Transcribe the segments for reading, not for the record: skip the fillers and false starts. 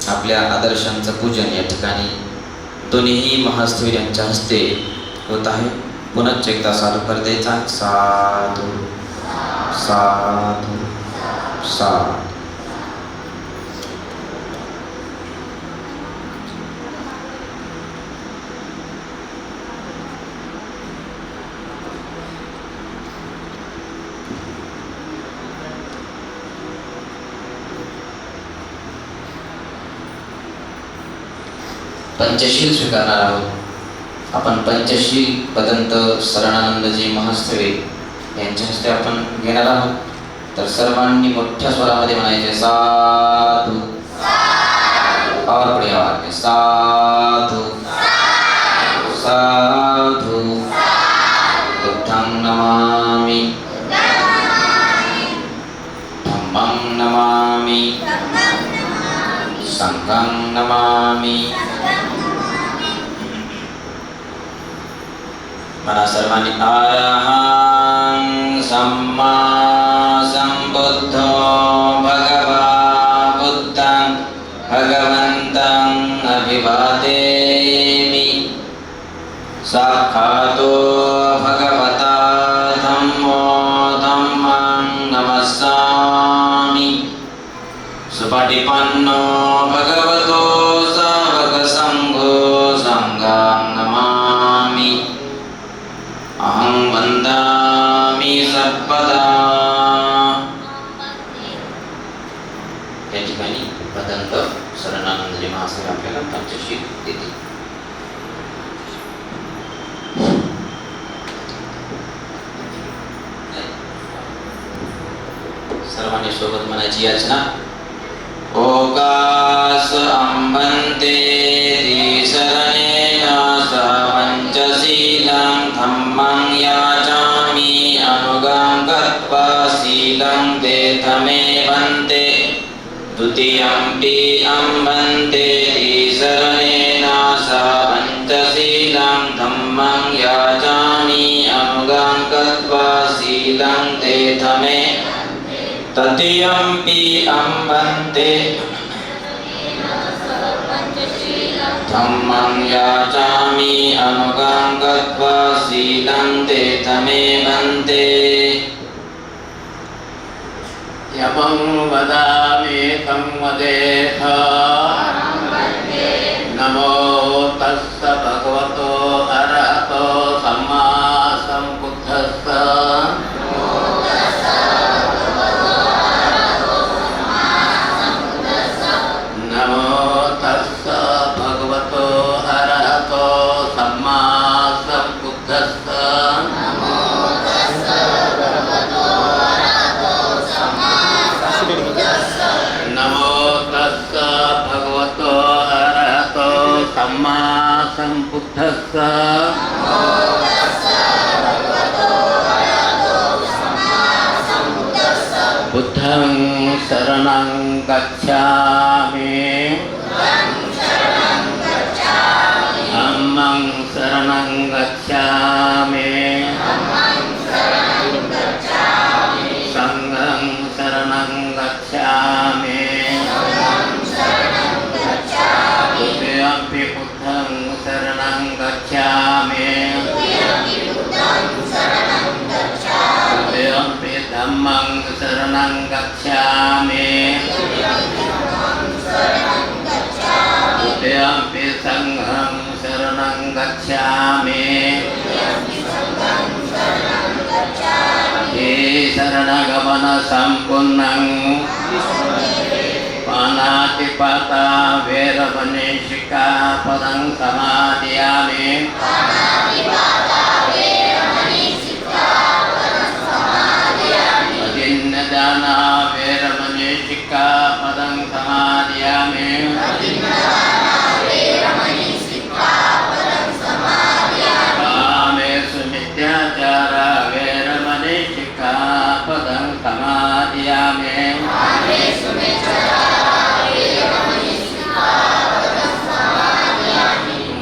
आपल्या आदर्शांचं पूजन या ठिकाणी दोन्ही महास्थवीर यांच्या हस्ते होत आहे. पुनश्च एकदा साधू कर द्यायचा. साधू साधू साधू. पंचशील स्वीकारणार आहोत. आपण पंचशील पदंत शरणानंदजी महास्थवे यांच्या हस्ते आपण घेणार आहोत. तर सर्वांनी मोठ्या स्वरामध्ये म्हणायचे साधू. और पुढे आवाज साधू साधू. बुद्धं नमामि धम्मं नमामि संघं नमामि. म्हणा सर्वांनी अरहं सम्मा संबुद्धो भगवा बुद्धं भगवन्तं अभिवादेमि. साक्षातो भगवता धम्मो धम्मं नमस्सामि. सुपटिपन्नो भगवतो सावकसंघो संघं नमामि. अहं वन्दामि सर्वदा. या ठिकाणी पदंत शरणानंदजी महास्थवे आपल्याला पंचशील देतील. सर्वांनी सोबत म्हणायची याचना. ओकास अंबन्ते शरणेन सह पंचशीलं धम्मं याचामि अनुगं गत्वा शीलं तेथमे वन्ते. द्वितीयंपि अंबन्ते शरणेन सह पंचशीलं धम्मं याचामि अनुगं गत्वा शीलं तेथमे. तृतीयंपि अंबन्ते धम्मं याचामि अनुगं गत्वा शीलं तेथमे वन्ते. यमं वदामि तं वदेथ. नमो तस्स भगवतो अरहतो सम्मा सम्बुद्धस्स. नमो तस्स भगवतो अरहतो सम्मा सम्बुद्धस्स. नमो तस्स भगवतो अरहतो सम्मा सम्बुद्धस्स. बुद्धं शरणं गच्छामि. धम्मं शरणं गच्छामि. संघं शरणं गच्छामि. द्वितीयंपि बुद्धं शरणं गच्छामि. द्वितीयंपि धम्मं शरणं गच्छामि. द्वितीयंपि संघं शरणं गच्छामि. हे शरणगमन संपूर्णं पाणातिपाता वेरमणि शिक्खापदं समादयामि. अजिन्नदाना वेरमणि शिक्खापदं समादयामि. कामेषु मिथ्याचारा वेरमणि शिक्खापदं समादयामि.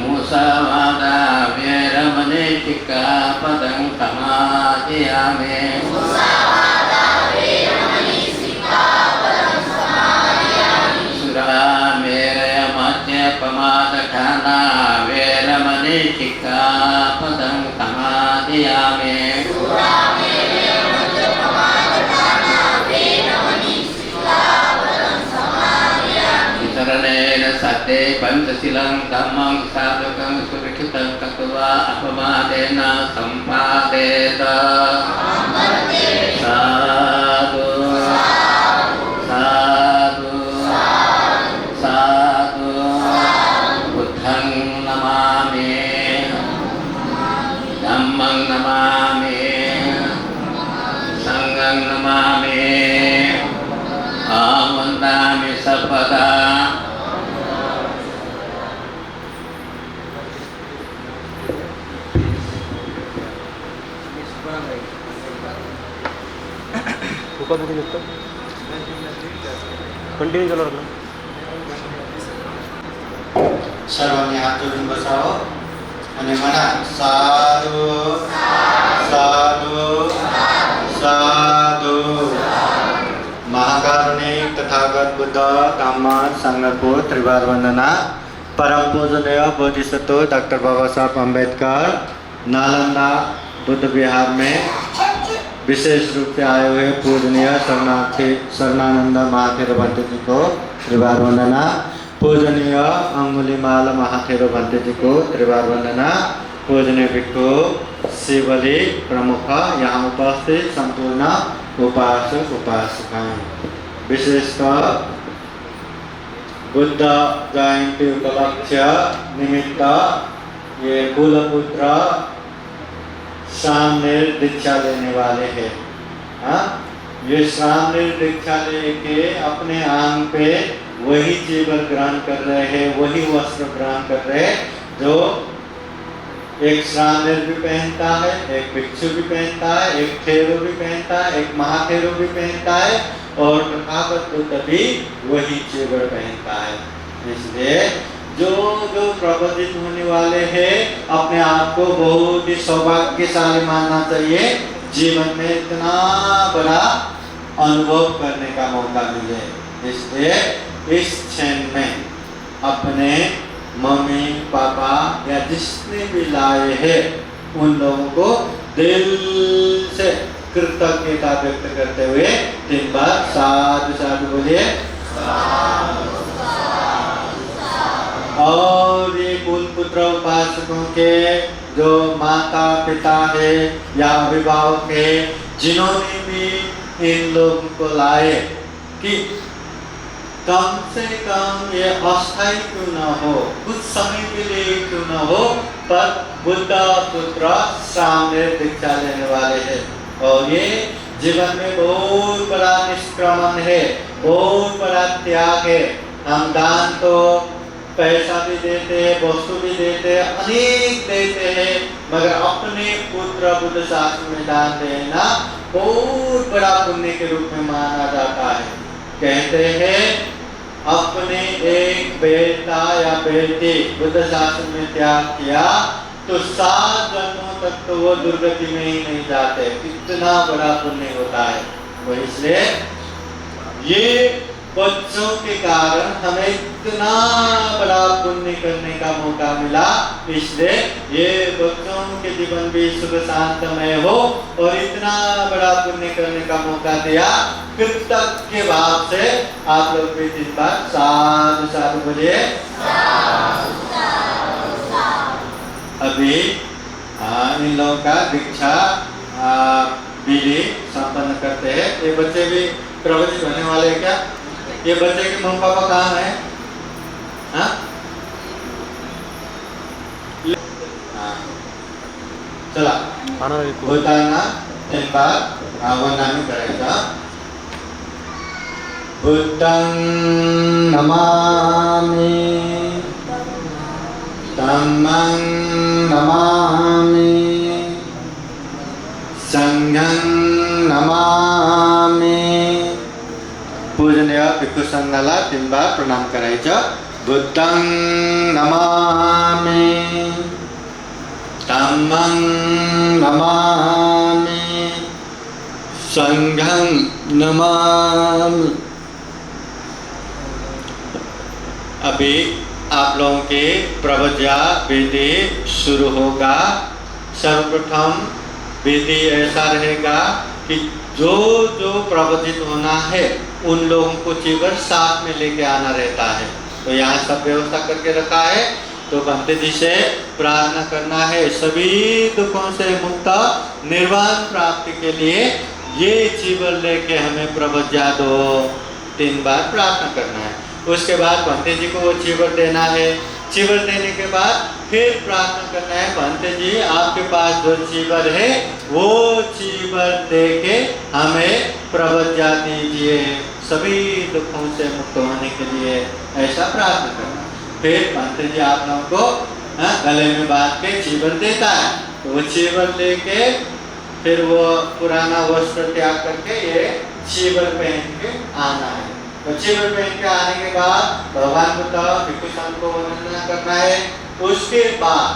मुसावादा वेरमणि शिक्खापदं समादयामि. सुरामेर ते पंचशीलं धम्मं साधकं सुरक्षितं कृत्वा अपमादेन सम्पादेत साधु साधु साधु बुद्धं नमामि धम्मं नमामि संघं नमामि अहं वन्दामि सर्वदा कंटिन्यू चालू रखना. सर्वांनी हात जोडून बसावं आणि म्हणा साधू साधू साधू. महाकारुणिक तथागत बुद्ध कामत संगको त्रिवार वंदना. परम पूजनीय बोधिसत्व डॉक्टर बाबा साहब अम्बेडकर नालंदा बुद्ध विहार में विशेष रूप से आए हुए पूजनीय शरणानंद महाथेरो भंते जी को त्रिवार वंदना. पूजनीय अंगुलीमाल महाथेरो भंते जी को त्रिवार वंदना. पूजनीय भिक्षु शिवली प्रमुख यहाँ उपस्थित संपूर्ण उपासक उपासिकाएं. विशेषकर बुद्ध जयंती उपलक्ष्य निमित्त ये कुलपुत्र श्रामणेर दीक्षा लेने वाले हैं. ये श्रामणेर दीक्षा लेके अपने आंग पे वही जीवन ग्रहण कर रहे हैं, वही वस्त्र ग्रहण कर रहे हैं जो एक श्रामणेर भी पहनता है, एक भिक्षु भी पहनता है, एक थेरो भी पहनता है, एक महाथेरो भी पहनता है और तथागत बुद्ध भी वही चेवर पहनता है. इसलिए जो जो प्रबोधित होने वाले हैं अपने आप को बहुत ही सौभाग्यशाली मानना चाहिए. जीवन में इतना बड़ा अनुभव करने का मौका मिले. इसलिए इस क्षण में अपने मम्मी पापा या जिसने भी लाए हैं उन लोगों को दिल से कृतज्ञता व्यक्त करते हुए 3 बार साधु साधु बोलिए. और ये कुल पुत्र उपासकों के जो माता पिता है या अभिभावक है जिन्होंने भी इन लोगों को लाए कि कम से कम ये अस्थायी क्यों न हो, कुछ समय के लिए क्यों न हो, पर बुद्ध पुत्र सामने दीक्षा लेने वाले हैं. और ये जीवन में बहुत बड़ा निष्क्रमण है, बहुत बड़ा त्याग है. हम दान तो पैसा भी देते हैं, वस्तु भी देते हैं, अनेक देते हैं, मगर अपने पुत्र बुद्ध शास्त्र में दान देना बहुत बड़ा पुण्य के रूप में माना जाता है. कहते हैं अपने एक बेटा या बेटी बुद्ध शास्त्र में त्याग किया तो 7 जन्मों तक तो वो दुर्गति में ही नहीं जाते. कितना बड़ा पुण्य होता है वो. इसलिए ये बच्चों के कारण हमें इतना बड़ा पुण्य करने का मौका मिला. इसलिए ये बच्चों के जीवन भी सुख शांतमय हो और इतना बड़ा पुण्य करने का मौका दिया. कृतज्ञ भाव से आप लोग भी 3 बार साधु साधु बोलिए. अभी इन लोगों का दीक्षा विधि संपन्न करते हैं. ये बच्चे भी प्रवचित होने वाले हैं क्या? ये बच्चे के मम्मी पापा कहाँ है? हाँ? चला होताना 3 बार वंदना करायचा. बुद्धं नमामि धम्मं नमामि संघं नमामि. पूजनीय भिक्षु संघाला 3 बार प्रणाम करायचं. बुद्धं नमामि धम्मं नमामि संघं नमामि. अभी आप लोगों के प्रवज्ञा विधि शुरू होगा. सर्वप्रथम विधि ऐसा रहेगा कि जो जो प्रवचित होना है उन लोगों को चीवर साथ में लेके आना रहता है. तो यहाँ सब व्यवस्था करके रखा है। तो पंडित जी से प्रार्थना करना है सभी दुखों से मुक्त निर्वाण प्राप्ति के लिए ये चीवर लेके हमें प्रभज्या दो 3 बार प्रार्थना करना है। उसके बाद पंडित जी को वो चीवर देना है। चीवर देने के बाद फिर प्रार्थना करना है पंडित जी आपके पास जो चीवर है वो चीवर दे के हमें प्रभज्या दीजिए सभी दुखों से मुक्त होने के लिए, ऐसा प्रार्थना करना। फिर पंडित जी आप लोगों को गले में बांध के चीवर देता है। तो वो चीवर लेके फिर वो पुराना वस्त्र त्याग करके ये चीवर पहन के आना है। तो चीवर पहन के आने के बाद भगवान बुद्ध भिक्षु संघ को वंदना करना है। उसके बाद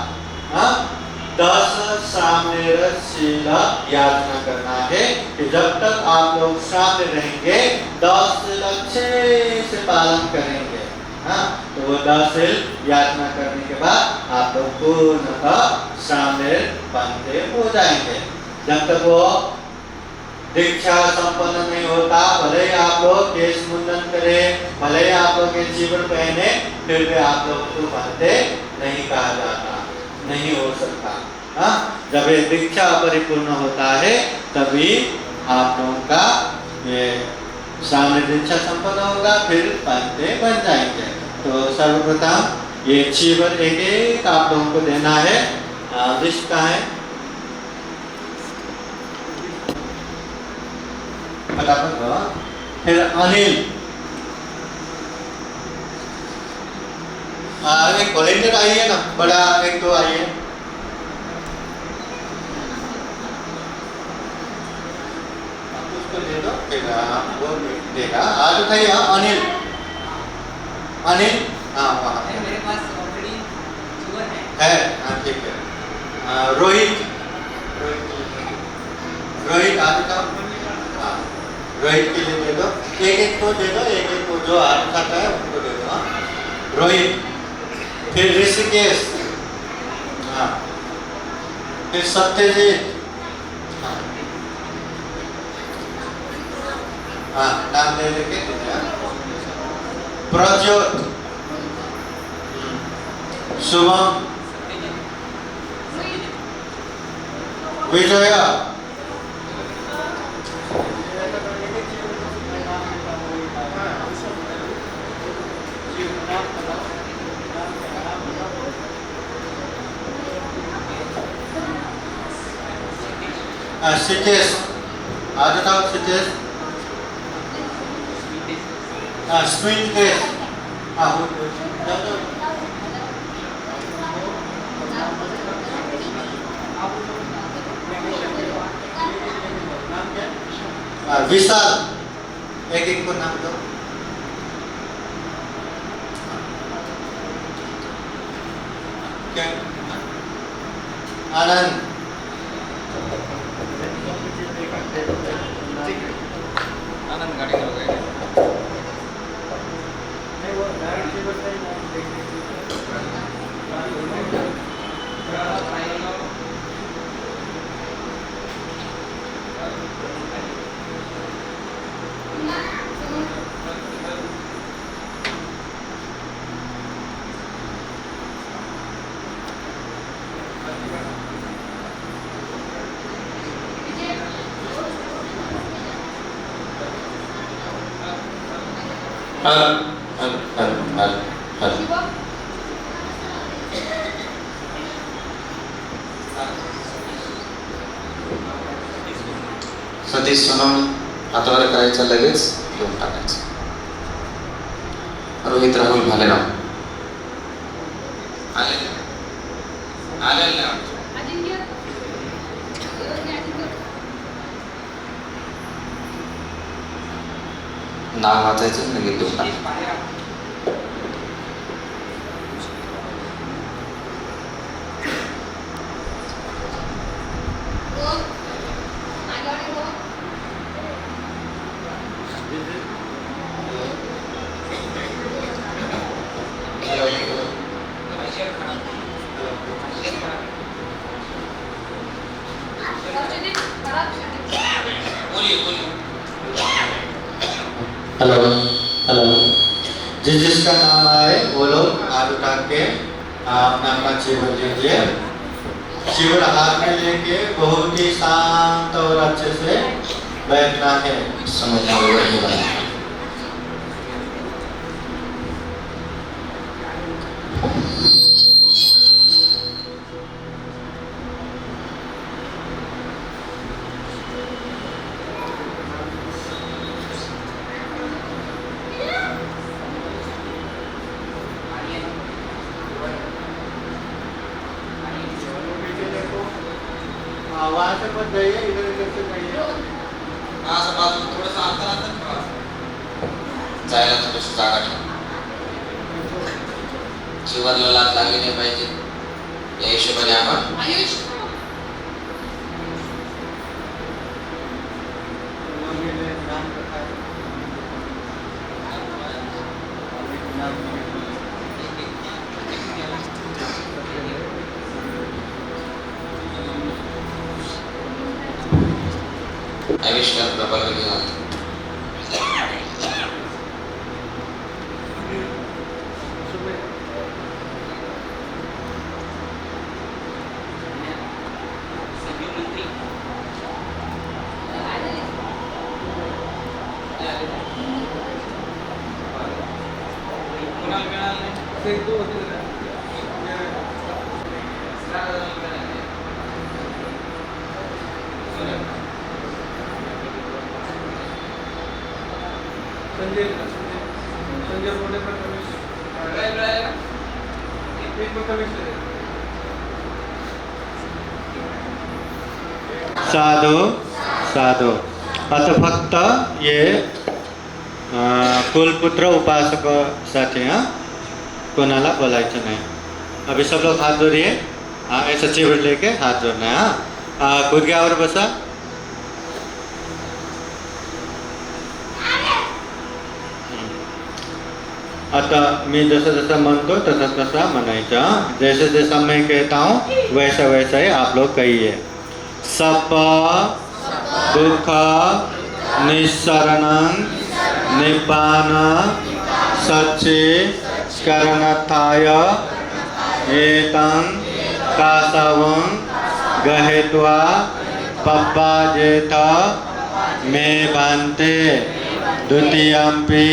10 सामनेरशील याचना करना है कि जब तक आप लोग सामने रहेंगे 10 अच्छे से पालन करेंगे। तो वो 10 याचना करने के बाद आप लोग पूर्णतः सामने बनते हो जाएंगे। जब तक वो दीक्षा संपन्न नहीं होता, भले ही आप लोग केश मुंडन करें, भले ही आप लोग जीवन पहने, फिर भी आप लोग को बनते नहीं कहा जाता, नहीं हो सकता। जब ये दीक्षा परिपूर्ण होता है तभी आप लोगों का ये सामने दीक्षा संपन्न होगा, फिर बनते बन जाएंगे। तो सर्वप्रथम ये चीवर एक आप लोगों को देना है। लिस्ट का है, फटाफट। फिर अनिल, एक वॉलेंटियर आइए ना, बड़ा एक तो आइए। उसको दे दो, फिर वो देगा। आज उठाइए अनिल, अनिल। हाँ वहाँ मेरे पास ऑलरेडी चीवर है। हाँ ठीक है। रोहित, रोहित आज का रोहित के लिए दे दो, एक को दे दो, एक को जो हाथ खाता है उनको दे दो। रोहित, फिर ऋषिकेश, फिर सत्यजीत, नाम ले लेके प्रज्योत, शुभम, विजया, सिद्धेश, आज बताओ सिद्धेश, स्मितेश, विशाल, एक को नाम दो। आनंद, आनंद गाड़ी हो गए। सतीश सोनवणे हातावर करायचं, लगेच घेऊन टाकायचं. रोहित राहुल भालेराव आले नाव वाचायचं, लगेच घेऊन टाकायचं. हेलो हेलो, जिसका नाम आए वो लोग हाथ उठा के अपना अपना चीवर लीजिए। चीवर हाथ में लेके बहुत ही शांत और अच्छे से बैठना है। समझना होगा। वहाँ से मत जाइए, इधर इधर से जाइए। हाँ सब बाजू थोड़ा सा अंतर अंतर थोड़ा जायला थोडीशी जागा ठेव। जीवाला लाज लागली नाही पाहिजे या हिशोबाने आपण आविष्कार प्रबल घेऊन साधू साधू। आता फक्त ये कुलपुत्र उपासकासाठी हां, कोणाला बोलायचं नाही। अभी सब लोग हाथ जोड़िए। हाँ, ऐसा चिवर लेके हाथ जोड़ना है। हाँ, गुडघ्यावर बसा। आता मी जसं जसं म्हणतो तसं तसं म्हणायचं। जैसे जैसा मैं कहता हूँ वैसा वैसा ही आप लोग कहिए। सप दुख निस्सरणं निब्बान सच्चिकरणताय एतं कासवं गहेत्वा पप्पाजेत मे भान्ते द्वितीयम्पि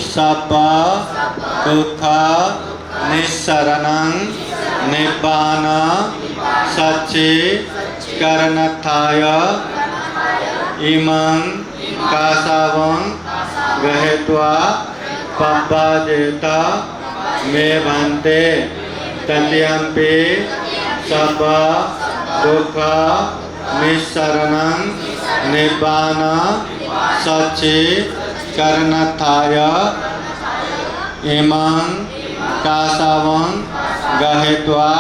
सप दुख निस्सरणं निब्बान सच्चिकरणताय इमं कासवं गहेत्वा पप्पाजेत मे भान्ते तृतीयम्पि सप दुख निस्सरणं निब्बान सच्चिकरणताय इमं कासवं गहेत्वा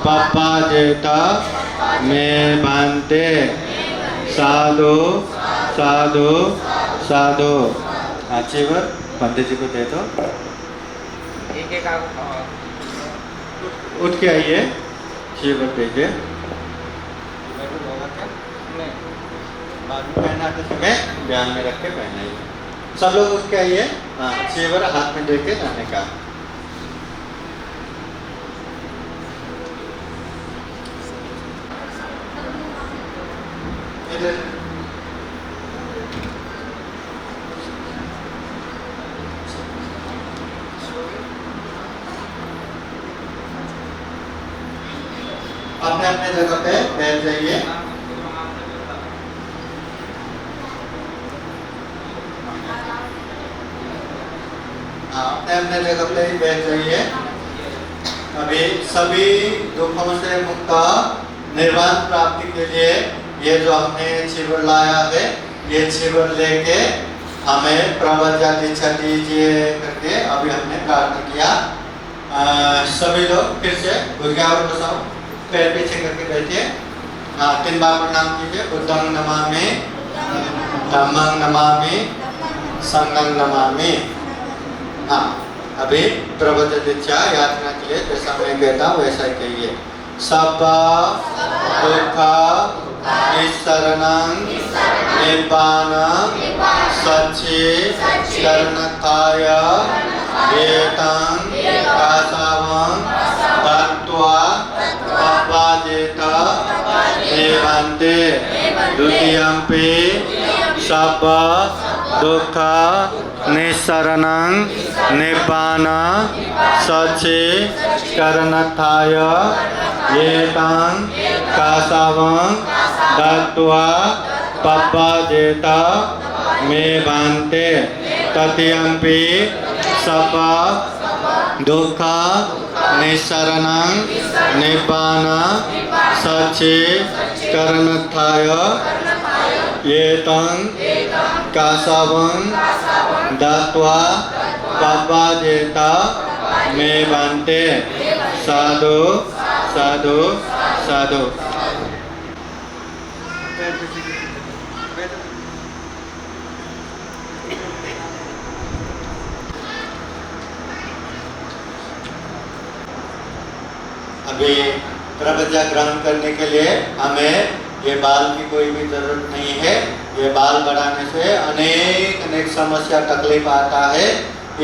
पप्पाजेत मे भान्ते। साधु साधु साधु। आचीवर पंडित जी को दे दो। एक एक उठ के आइए, चीवर दीजिए। बाजू पहनाते समय ध्यान में रख के पहनाइए। सब लोग उठ के आइए। हाँ, चीवर हाथ में देके जाने का। अपने अपने जगह पे बैठ जाइए। अपने अपने जगह पे ही बैठ जाइए। अभी सभी दुखों से मुक्त निर्वाण प्राप्ति के लिए ये जो हमने चिवर लाया है, ये चिवर लेके हमें प्रवज्जा दीक्षा दीजिए करके अभी हमने प्रार्थना किया। सभी लोग फिर से गुडघ्यावर बसाओ, पैर पीछे करके बैठिए। हाँ, 3 बार प्रणाम कीजिए। बुद्धं नमामि, धम्मं नमामि, संघं नमामि। हाँ, अभी प्रवज्जा दीक्षा याचना के लिए जैसा मैं कहता हूँ वैसा ही कहिए। सब दुख निस्सरणं निब्बानं सच्चिकरणस्थाय एतं कासावं दत्त्वा पप्पाजेत एवन्ते द्वितीयम्पि सब दुःख निस्सरणं निब्बानं सच्चिकरणस्थाय एतं कासावं दत्त्वा पप्पाजेत मे भान्ते तृतीयम्पि सब दुःख निस्सरणं निब्बानं सच्चिकरणस्थाय एतं कासावं दत्त्वा पप्पाजेत मे भान्ते। साधु साधु साधु। अभी प्रवचन ग्रहण करने के लिए हमें ये बाल की कोई भी जरूरत नहीं है। ये बाल बढ़ाने से अनेक समस्या तकलीफ आता है,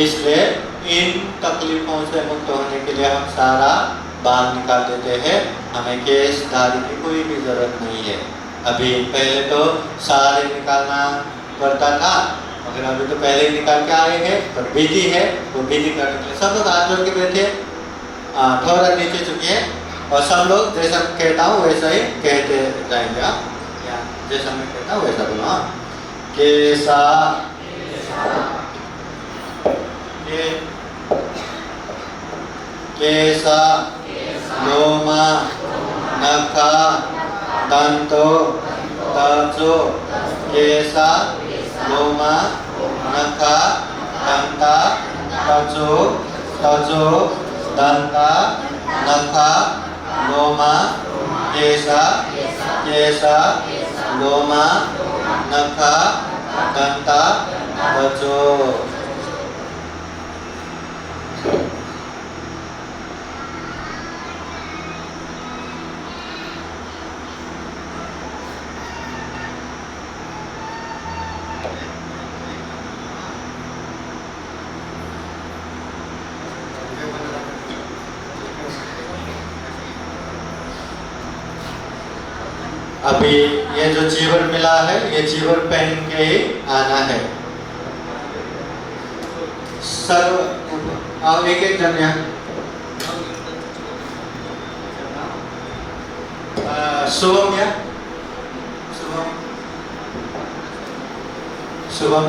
इसलिए इन तकलीफों से मुक्त होने के लिए हम सारा बाल निकाल देते हैं। हमें केश दाढ़ी की कोई भी जरूरत नहीं है। अभी पहले तो सारे निकालना पड़ता था, मगर अभी तो पहले ही निकाल के आए हैं, तो विधि है, वो विधि करने के लिए सब लोग हाथ जोड़ के बैठे, थोड़ा नीचे झुकिए और सब लोग जैसा कहता हूँ वैसा ही कहते जाएंगे। आप जैसा मैं कहता हूँ वैसा बोलो। केसा केसा लोमा नखा दंतो तचो केसा लोमा नखा दंता तचो तचो दंता नखा लोमा केसा केसा लोमा नखा दंता तचो। अभी ये जो चीवर मिला है, ये चीवर पहन के ही आना है। सर्व आओ एक एक जन यहाँ। शुभम या Shubham Shubham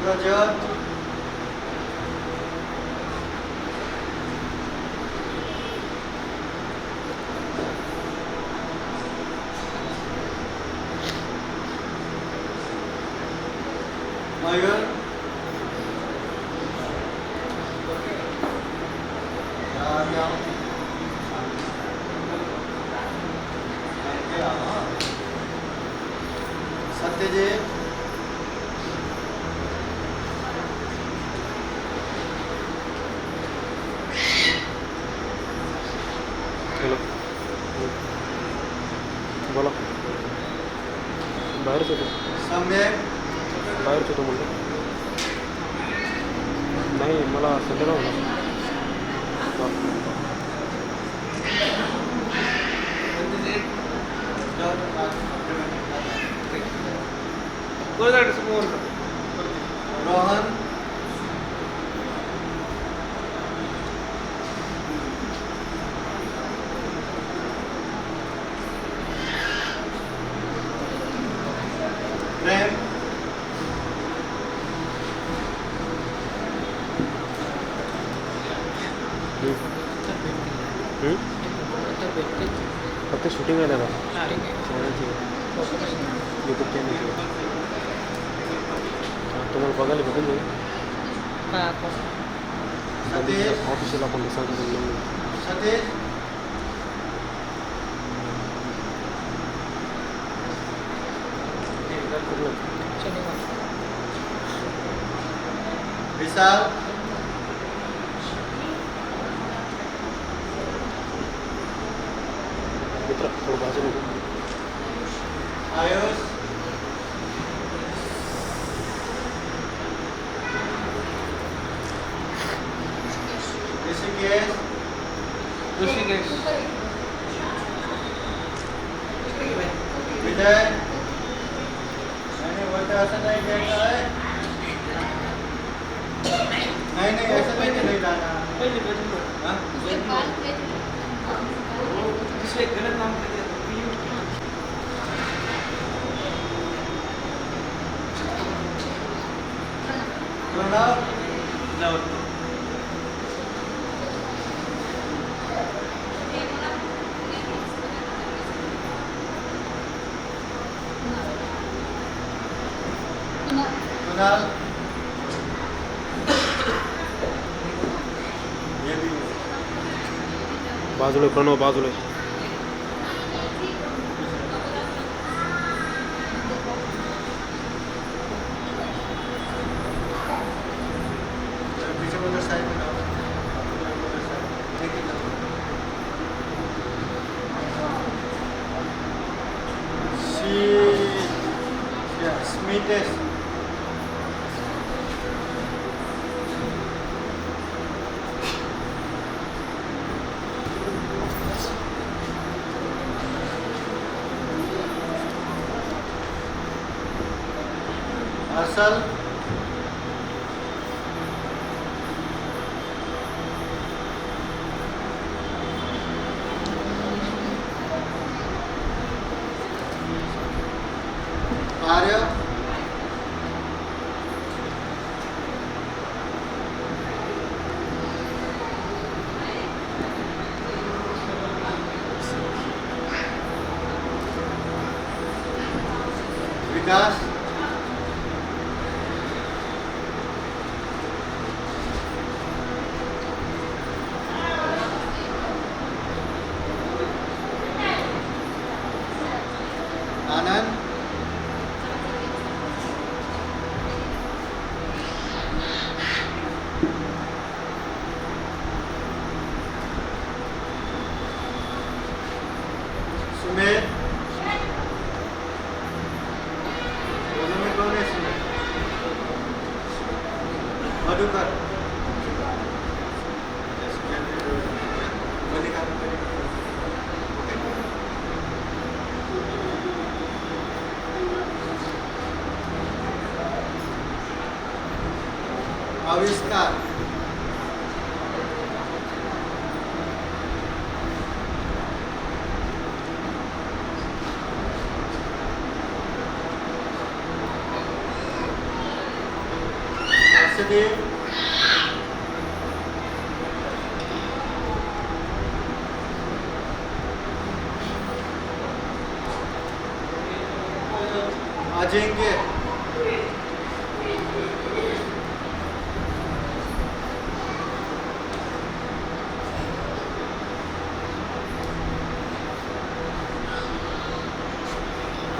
Rajat Mayur Satyajit बोला बाहेरच होतो सम्यक बाहेरच होतो म्हणलं नाही मला संध्याकाळ होणार रोहन प्रेम फक्त इथे शूटिंग आहे दादा चॅनलची यूट्यूब चॅनलची तुम्हाला बघायला भेटेल नाही सतीश ऑफिशियल आपण सांगतो सतीश विशाल मित्र थोडं बाजूला आयुष ऋषिकेश विजय मैंने बोलते ऐसा नहीं कहता है नहीं ऐसा नहीं जाना हाँ? गलत नाम कर दिया प्रणव कुणाल ये भी बाजूला प्रणव बाजूला पीछे उधर साइड में जाओ स्मितेश हर्षल आर्य विकास आनंद सुमेर दोनों में कौन है सुमेर मधुकर आविष्कार वासुदेव अजिंक्य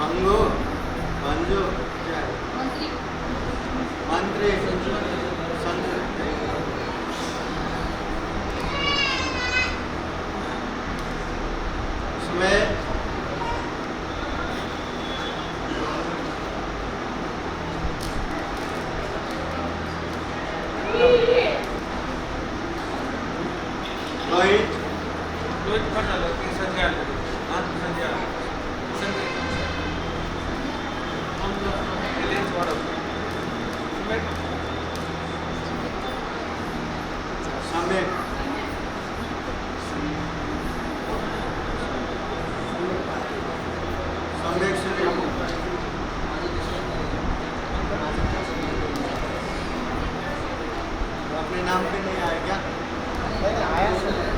अंगो अंजो क्या है मंत्री सुमेर रोहित संजय हाँ संजय सम्यक सम्यक से अपने नाम पे नहीं आया क्या? आया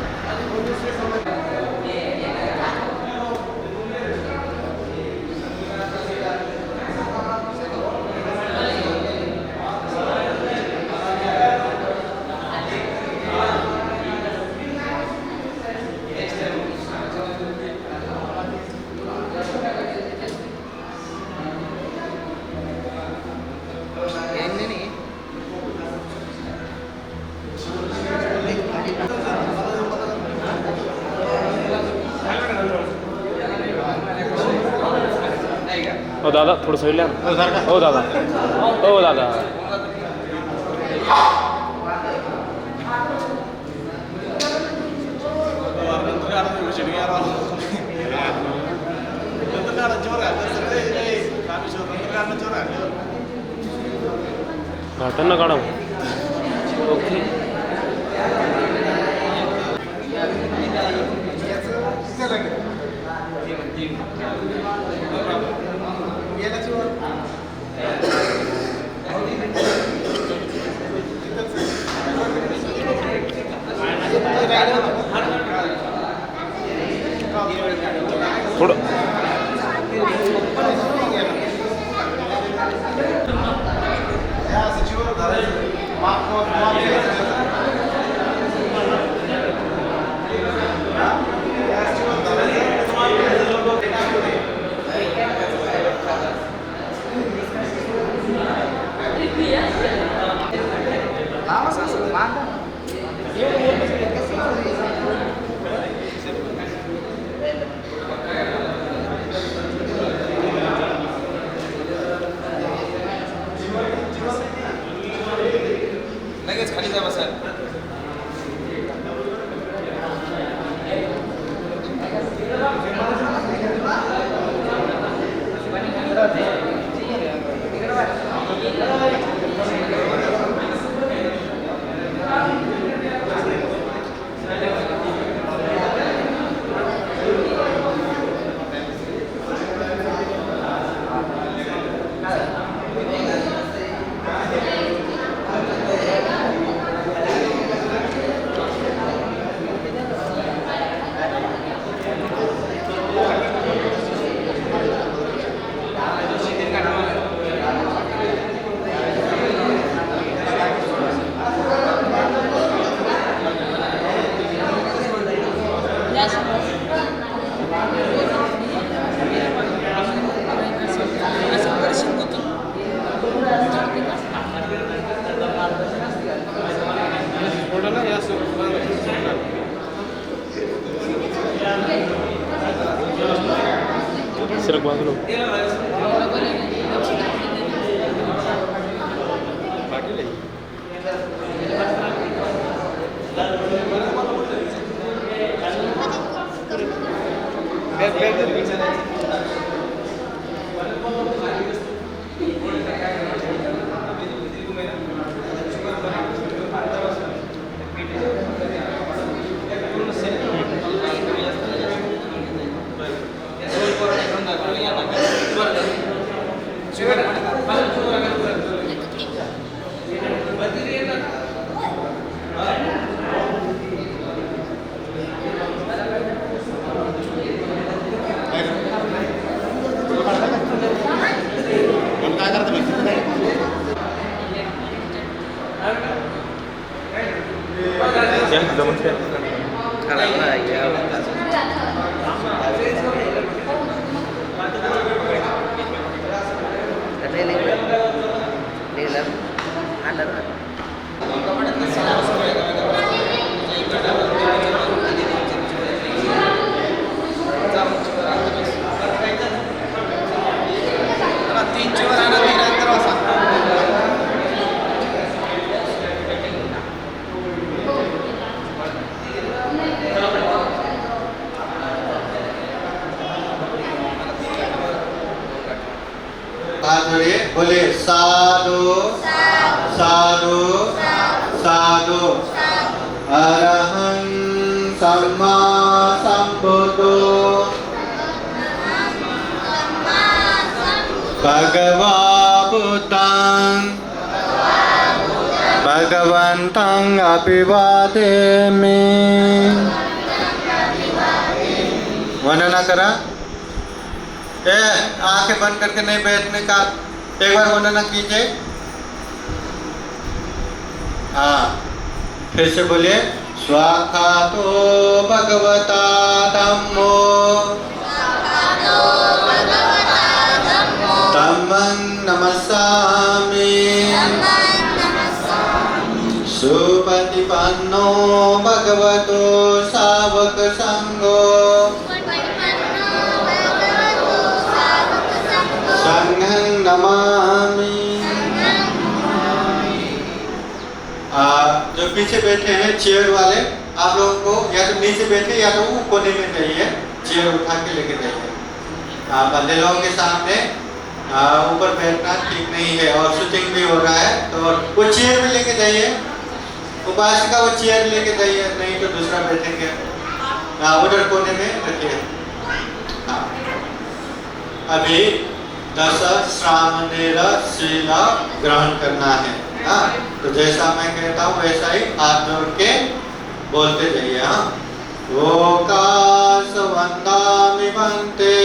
दादा थोडं साईडला हो दादा हो दादा त्यांना काढा ओके थोडं लगेच खाली जा बसा. सरक बाजूला जोड़िए बोले साधु साधु साधु अरहं सम्मा संबुद्धो भगवा बुद्धं भगवन्तं अभिवादेमि वंदना करा आंखें बंद करके नहीं बैठने का एक बार वंदना कीजिए हाँ फिर से बोलिए स्वाखातो भगवता धम्मो धम्मं नमस्सामि सुपतिपन्नो भगवतो सावक संघो संघं पीछे बैठे हैं चेयर वाले, आप लोगों को या तो नीचे बैठे या तो वो कोने में जाइए, चेयर उठा के लेके जाइए। बंदे लोगों के सामने ऊपर बैठना ठीक नहीं है और शूटिंग भी हो रहा है, तो वो चेयर भी लेके जाइए, उपासिका वो चेयर लेके जाइए, नहीं तो दूसरा बैठेंगे उधर कोने में रखिए। अभी 10 श्रामणेर शील ग्रहण करना है। तो जैसा मैं कहता हूँ वैसा ही हाथ जोड़ के बोलते जाइए। ओकास वंदामि भन्ते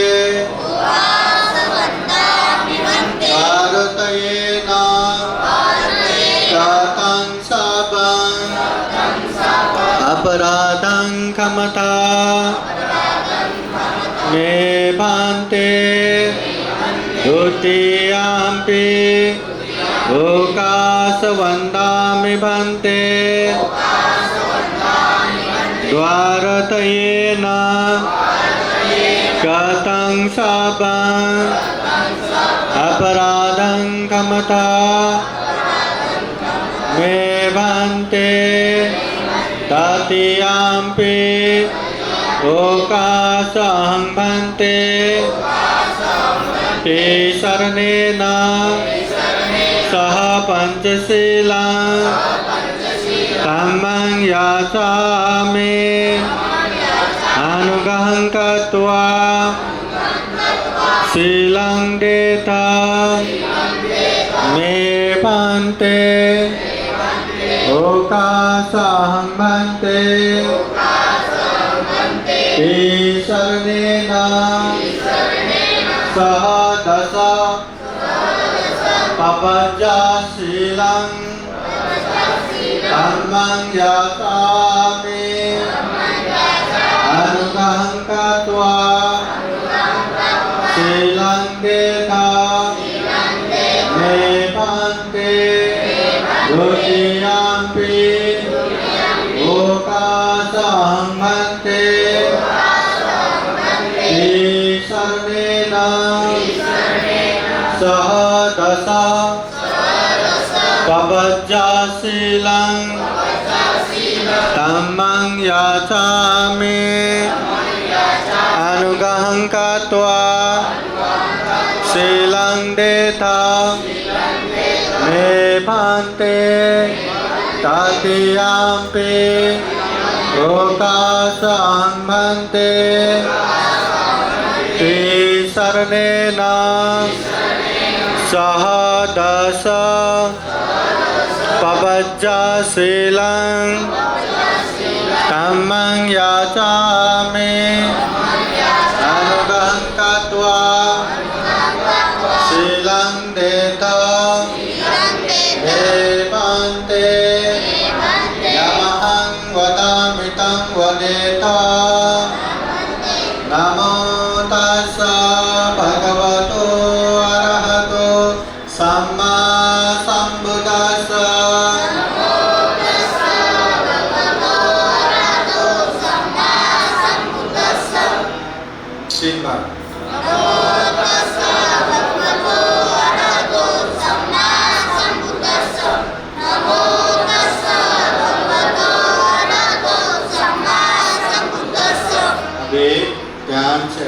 भारतयेन कृतं शापं अपराधं क्षमता मे भन्ते द्वितीयाम्पि ओकास वंदामि भन्ते द्वारतयेन कृतं शापं अपराधं क्षमता मे भन्ते तृतीयाम्पि ओकासं भन्ते ते शरणेन सह पंचशीलं धम्मं याचामि अनुग्रहं कृत्वा शीलं देता मे भन्ते ओकासं भन्ते ते शरणेन सह दश पपज्जा शीलं धम्मं याचामि अनुग्रहं कृत्वा शीलं देता मे भन्ते द्वितीयाम्पि ओकासं भन्ते ते शरणेन सह दश पपज्जा शीलं धम्मं याचामि अनुग्रहं कृत्वा शीलं देता मे भन्ते तृतीयाम्पि ओकासं भन्ते ते शरणेन सह दश पपज्जा शीलं धम्मं याचामि अनुग्रहं कृत्वा शीलं देता मे भन्ते यमहं वदामि तं वदेता नमो तस्स भगवतो अरहतो सम्मा सम्बुद्दस्स। तीन बार। अभी ध्यान से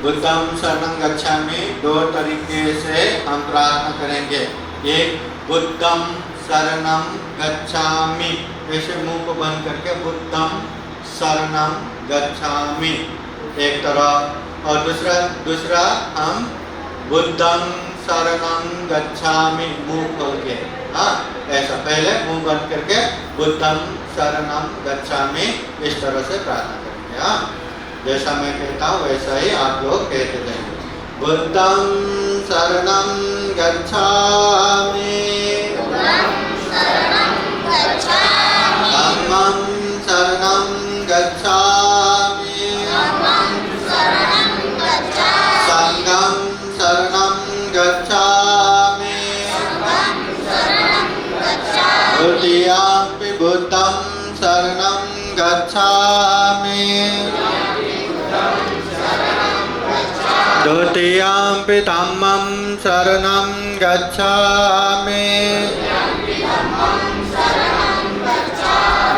बुद्धं शरणं गच्छामि, दो तरीके से हम प्रार्थना करेंगे। एक बुद्धं शरणं गच्छामि, ऐसे मुंह को बंद करके बुद्धं शरणं गच्छामि एक तरफ, और दूसरा हम बुद्धं शरणं गच्छामि मुंह खोल के। ऐसा पहले मुंह बंद करके बुद्धं शरणं गच्छामि इस तरह से प्रार्थना करेंगे। जैसा मैं कहता हूँ वैसा ही आप लोग कहते जाएंगे। बुद्धं शरणं गच्छामि, धम्मं शरणं गच्छामि, संघं शरणं गच्छामि, द्वितीयाम्पि बुद्धं शरणं गच्छामि, द्वितीयाम्पि धम्मं शरणं गच्छामि,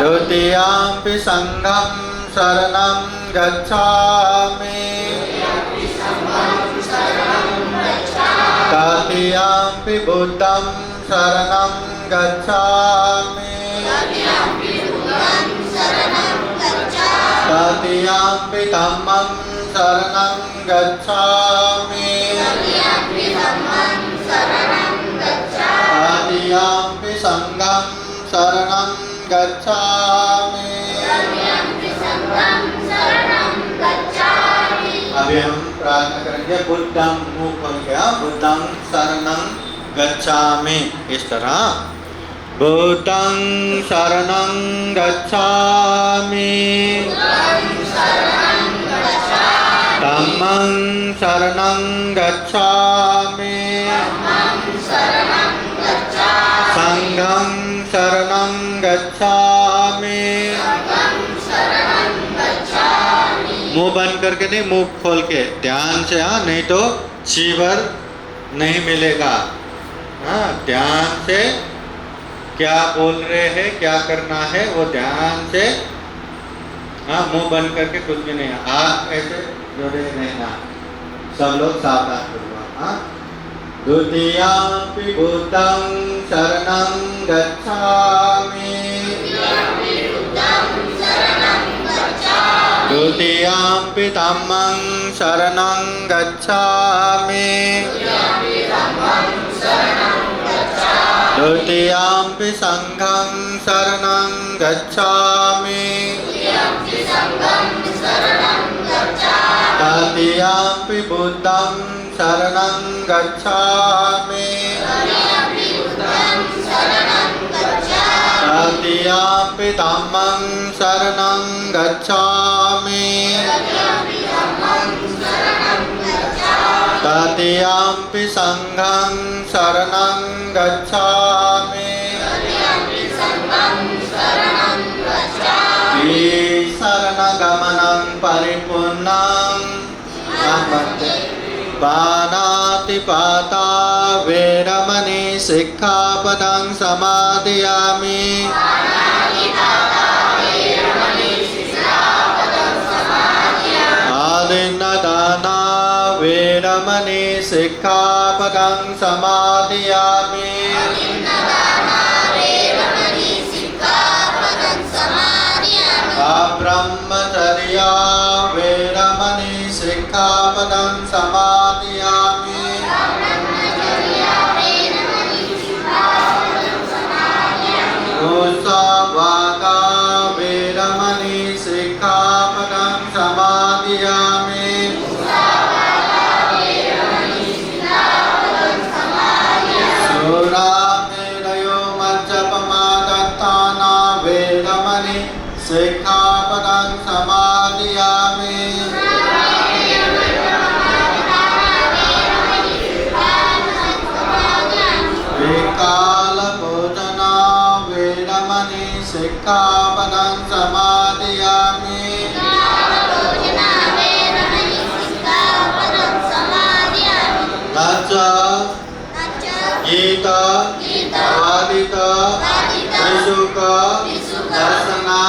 द्वितीयम्पि संघं शरणं गच्छामि तृतीयम्पि बुद्धं शरणं गच्छामि तृतीयम्पि धम्मं शरणं गच्छामि तृतीयम्पि संघं शरणं गच्छामि। अभी हम प्रार्थना करेंगे बुद्धं मुंह खोल के बुद्धं शरणं गच्छामि इस तरह बुद्धं शरणं गच्छामि धम्मं शरणं गच्छामि संघं शरणं गच्छामि। मुंह बंद करके नहीं, मुंह खोल के ध्यान से नहीं तो जीवर नहीं मिलेगा। ध्यान से क्या बोल रहे हैं, क्या करना है वो ध्यान से। मुंह बंद करके कुछ भी नहीं, हाथ ऐसे जोड़े रहना। सब लोग सावधान करो। द्वितीयम्पि बुद्धं शरणं गच्छामि द्वितीयम्पि धम्मं शरणं गच्छामि द्वितीयम्पि संघं शरणं गच्छामि तृतीयम्पि बुद्धं शरणं गच्छामि तृतीयम्पि धम्मं शरणं गच्छामि तृतीयम्पि संघं शरणं गच्छामि। शरणगमनं परिपूर्णं पानातिपाता वेरमणि सिक्खापदं समादयामि आदिन्नदाना वेरमणि सिक्खापदं समादयामि ब्रह्मचर्या वेरमणि सिक्खापदं समादयामि मुसावादा वेरमणि सिक्खापदं समादयामि सुरामेरयो मज्जपमादत्ताना वेरमणि सिक्खापदं समादयामि विकालभोजना वेरमणि सिक्खापदं समादयामि नच गीत वादित त्रिशुक दर्शना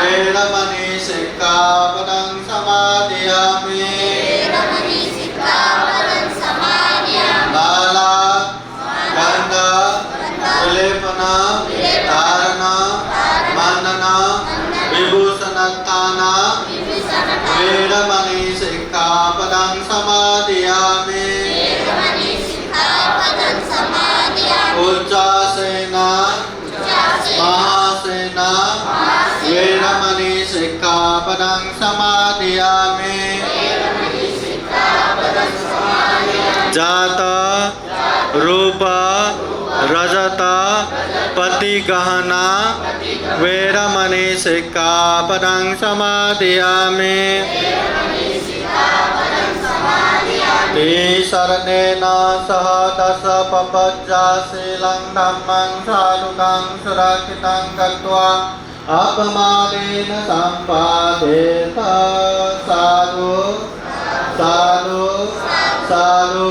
वेरमणि सिक्खापदं समादयामि माला गंध विलेपन धारण मंडन विभूषणदान वेरमणि सिक्खापदं समादयामि उच्चासेन महासेन वेरमणि सिक्खापदं समादयामि जात रूप रजत पति गहना वेरमणि सिक्खापदं समादयामि शरणेन सह दश पपज्जाशीलं धम्मं साधुकं सुरक्षितं कृत्वा अपमानेन सम्पादेत साधु साधु साधु।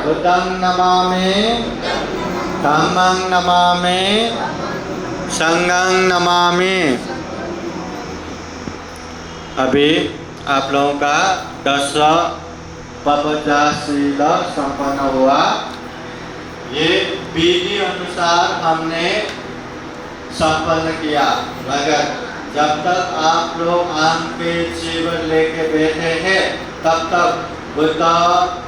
बुद्धं नमामि धम्मं नमामि संघं नमामि। अभी आप लोगों का 10 पपचाशील संपन्न हुआ। ये विधि अनुसार हमने संपन्न किया, मगर जब तक आप लोग आम के जीवन लेके बैठे हैं तब तक बुद्ध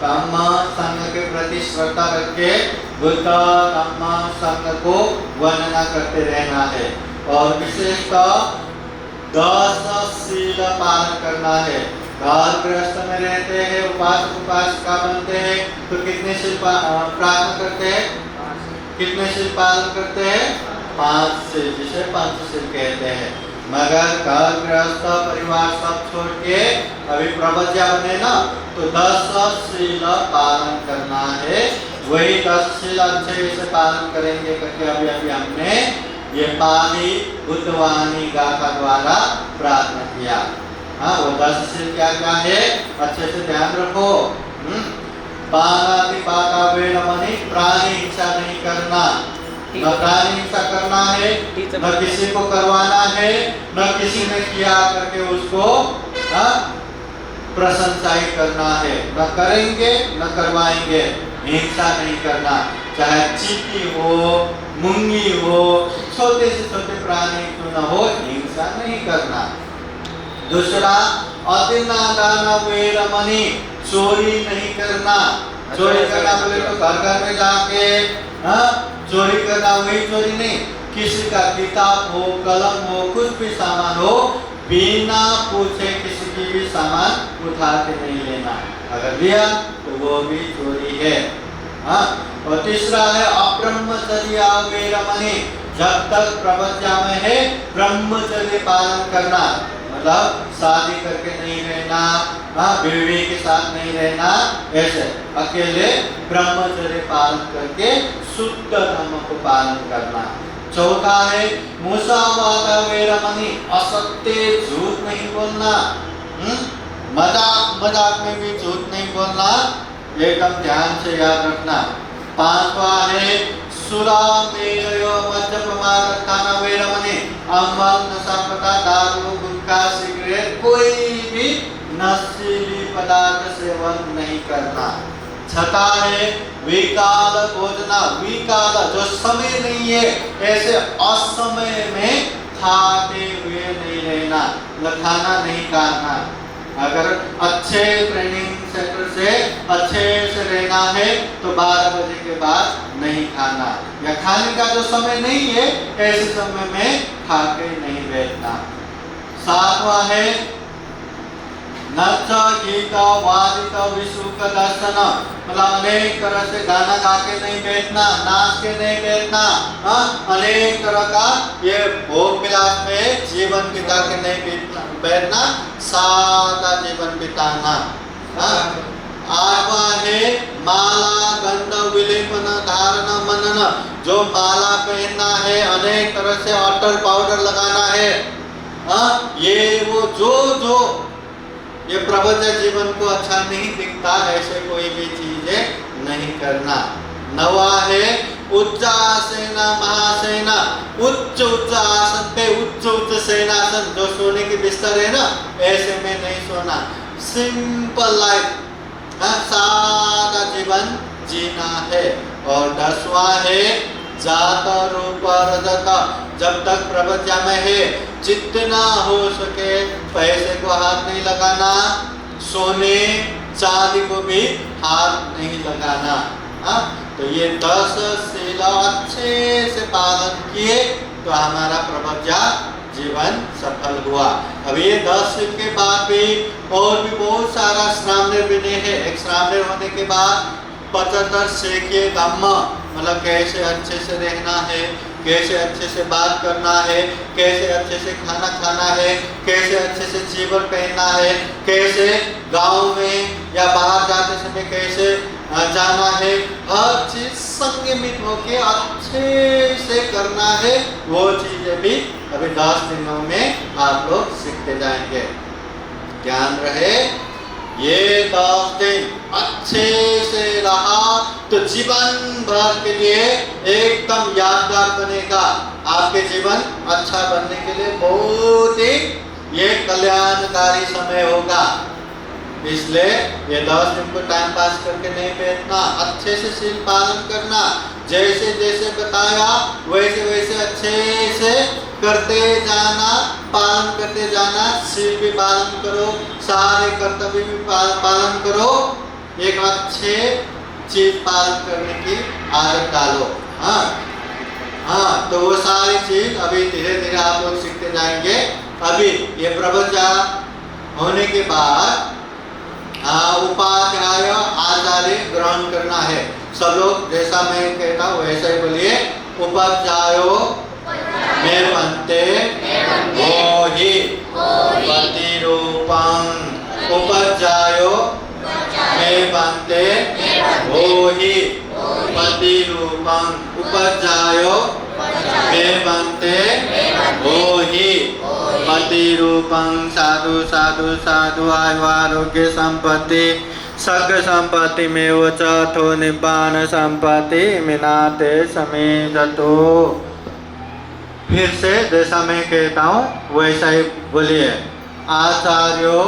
धम्म संघ के प्रति श्रद्धा रख के बुद्ध धम्म संघ को वर्णना करते रहना है। और विशेषतः 10 शील पालन करना है। घर गृहस्थ में रहते हैं, उपासक उपासिका बनते हैं तो कितने शील प्रार्थना करते हैं, कितने शील पालन करते हैं? 5 शील, जिसे पंचशील कहते हैं। मगर घर गृहस्थ परिवार सब छोड़ के अभी प्रवज्ञा बने ना, तो 10 शील पालन करना है। वही 10 शील अच्छे से पालन करेंगे करके अभी अभी हमने ये पाली बुद्धवाणी गाथा द्वारा प्रार्थना किया। हाँ, वो 10 शील क्या क्या है अच्छे से ध्यान रखो। पानातिपाता वेरमणि, प्राणी हिंसा नहीं करना, न प्राणी हिंसा करना है, न किसी को करवाना है, न किसी ने किया करके उसको प्रशंसा ही करना है। न करेंगे न करवाएंगे, हिंसा नहीं करना। चाहे चींटी हो, मुंगी हो, छोटे से छोटे प्राणी क्यों न हो, हिंसा नहीं करना। दूसरा, अतिनादान वेरमणि, चोरी नहीं करना। चोरी करना बोले तो घर घर में जाके चोरी करना, वही चोरी नहीं। किसी का किताब हो, कलम हो, कुछ भी सामान हो, बिना पूछे किसी की भी सामान उठा के नहीं लेना। अगर लिया तो वो भी चोरी है। और तीसरा है अब्रह्मचर्य वेरमणि, जब तक प्रवज्ञा में है ब्रह्मचर्य पालन करना, मतलब शादी करके नहीं रहना, बीवी के साथ नहीं रहना, ऐसे अकेले ब्रह्मचर्य पालन करके शुद्ध धर्म को पालन करना। चौथा है मुसावादा वेरमणि, असत्य झूठ नहीं बोलना। मजाक मजाक में भी झूठ नहीं बोलना, एकदम ध्यान से याद रखना। पांचवा है सुरा मेरय मद्यपमादत्तान वेरमणि, अमल नशा पता, दारू गुटखा सिगरेट कोई भी नशीली पदार्थ सेवन नहीं करना। छठा है विकाल भोजना, विकाल जो समय नहीं है ऐसे असमय में खाते हुए नहीं रहना, न खाना नहीं खाना। अगर अच्छे ट्रेनिंग सेंटर से अच्छे से रहना है तो 12 बजे के बाद नहीं खाना, या खाने का जो समय नहीं है ऐसे समय में खा के नहीं बैठना। सातवां है नृत्य गीत वादित विशुक दर्शन, मतलब अनेक तरह से गाना गा के नहीं बैठना, नाच के नहीं बैठना, अनेक तरह का ये भोग विलास में जीवन बिता के नहीं बैठना, सादा जीवन बिताना। आठवां है माला गंध विलेपन धारण मनन, जो माला पहनना है, अनेक तरह से अटर पाउडर लगाना है, ये वो जो ये प्रवचन जीवन को अच्छा नहीं दिखता, ऐसे कोई भी चीजें नहीं करना। नवा है उच्चासेना महासेना, उच्च उच्च आसन पे उच्च सेनासन, जो सोने की बिस्तर है ना ऐसे में नहीं सोना। सिंपल लाइफ, सादा जीवन जीना है। और 10वां है जात रूप रजत, जब तक प्रवज्ञा में है जितना हो सके पैसे को हाथ नहीं लगाना, सोने चांदी को भी हाथ नहीं लगाना। तो ये 10 शील अच्छे से पालन किए तो हमारा प्रवज्ञा जीवन सफल हुआ। अब ये 10 शील के बाद भी और भी बहुत सारा श्रामणेर विनय है। एक श्रामणेर होने के बाद 75 सेके धम्म, मतलब कैसे अच्छे से रहना है, कैसे अच्छे से बात करना है, कैसे अच्छे से खाना खाना है, कैसे अच्छे से जीवन पहनना है, कैसे गांव में या बाहर जाते समय कैसे जाना है, हर चीज संयमित होके अच्छे से करना है। वो चीजें भी अभी 10 दिनों में आप लोग सीखते जाएंगे। ध्यान रहे, ये 10 दिन अच्छे से रहा तो जीवन भर के लिए एकदम यादगार बनेगा। आपके जीवन अच्छा बनने के लिए बहुत ही ये कल्याणकारी समय होगा। इसलिए ये 10 दिन को टाइम पास करके नहीं बैठना, अच्छे से शील पालन करना। जैसे जैसे बताया वैसे वैसे अच्छे से करते जाना, पालन करते जाना। शील भी पालन करो, सारे कर्तव्य भी पालन करो। एक अच्छे चीज पालन करने की आदत डालो। हाँ, तो वो सारी चीज अभी धीरे धीरे आप लोग सीखते जाएंगे। अभी ये प्रवचन होने के बाद उपाध्याय आचार्य ग्रहण करना है। सब लोग जैसा मैं कहता हूँ वैसा ही बोलिए। उपाध्यायो में बनते मोहि प्रतिरूपं। उपाध्यायो में बनते मोहि प्रतिरूपं। उपाध्यायो में बनते मोहि प्रतिरूपं। साधु साधु साधु आयु आरोग्य संपत्ति सग संपत्ति में वो चौथो निब्बान संपत्ति मिनाते समेततो। फिर से जैसा मैं कहता हूँ वैसा ही बोलिए। आचार्यो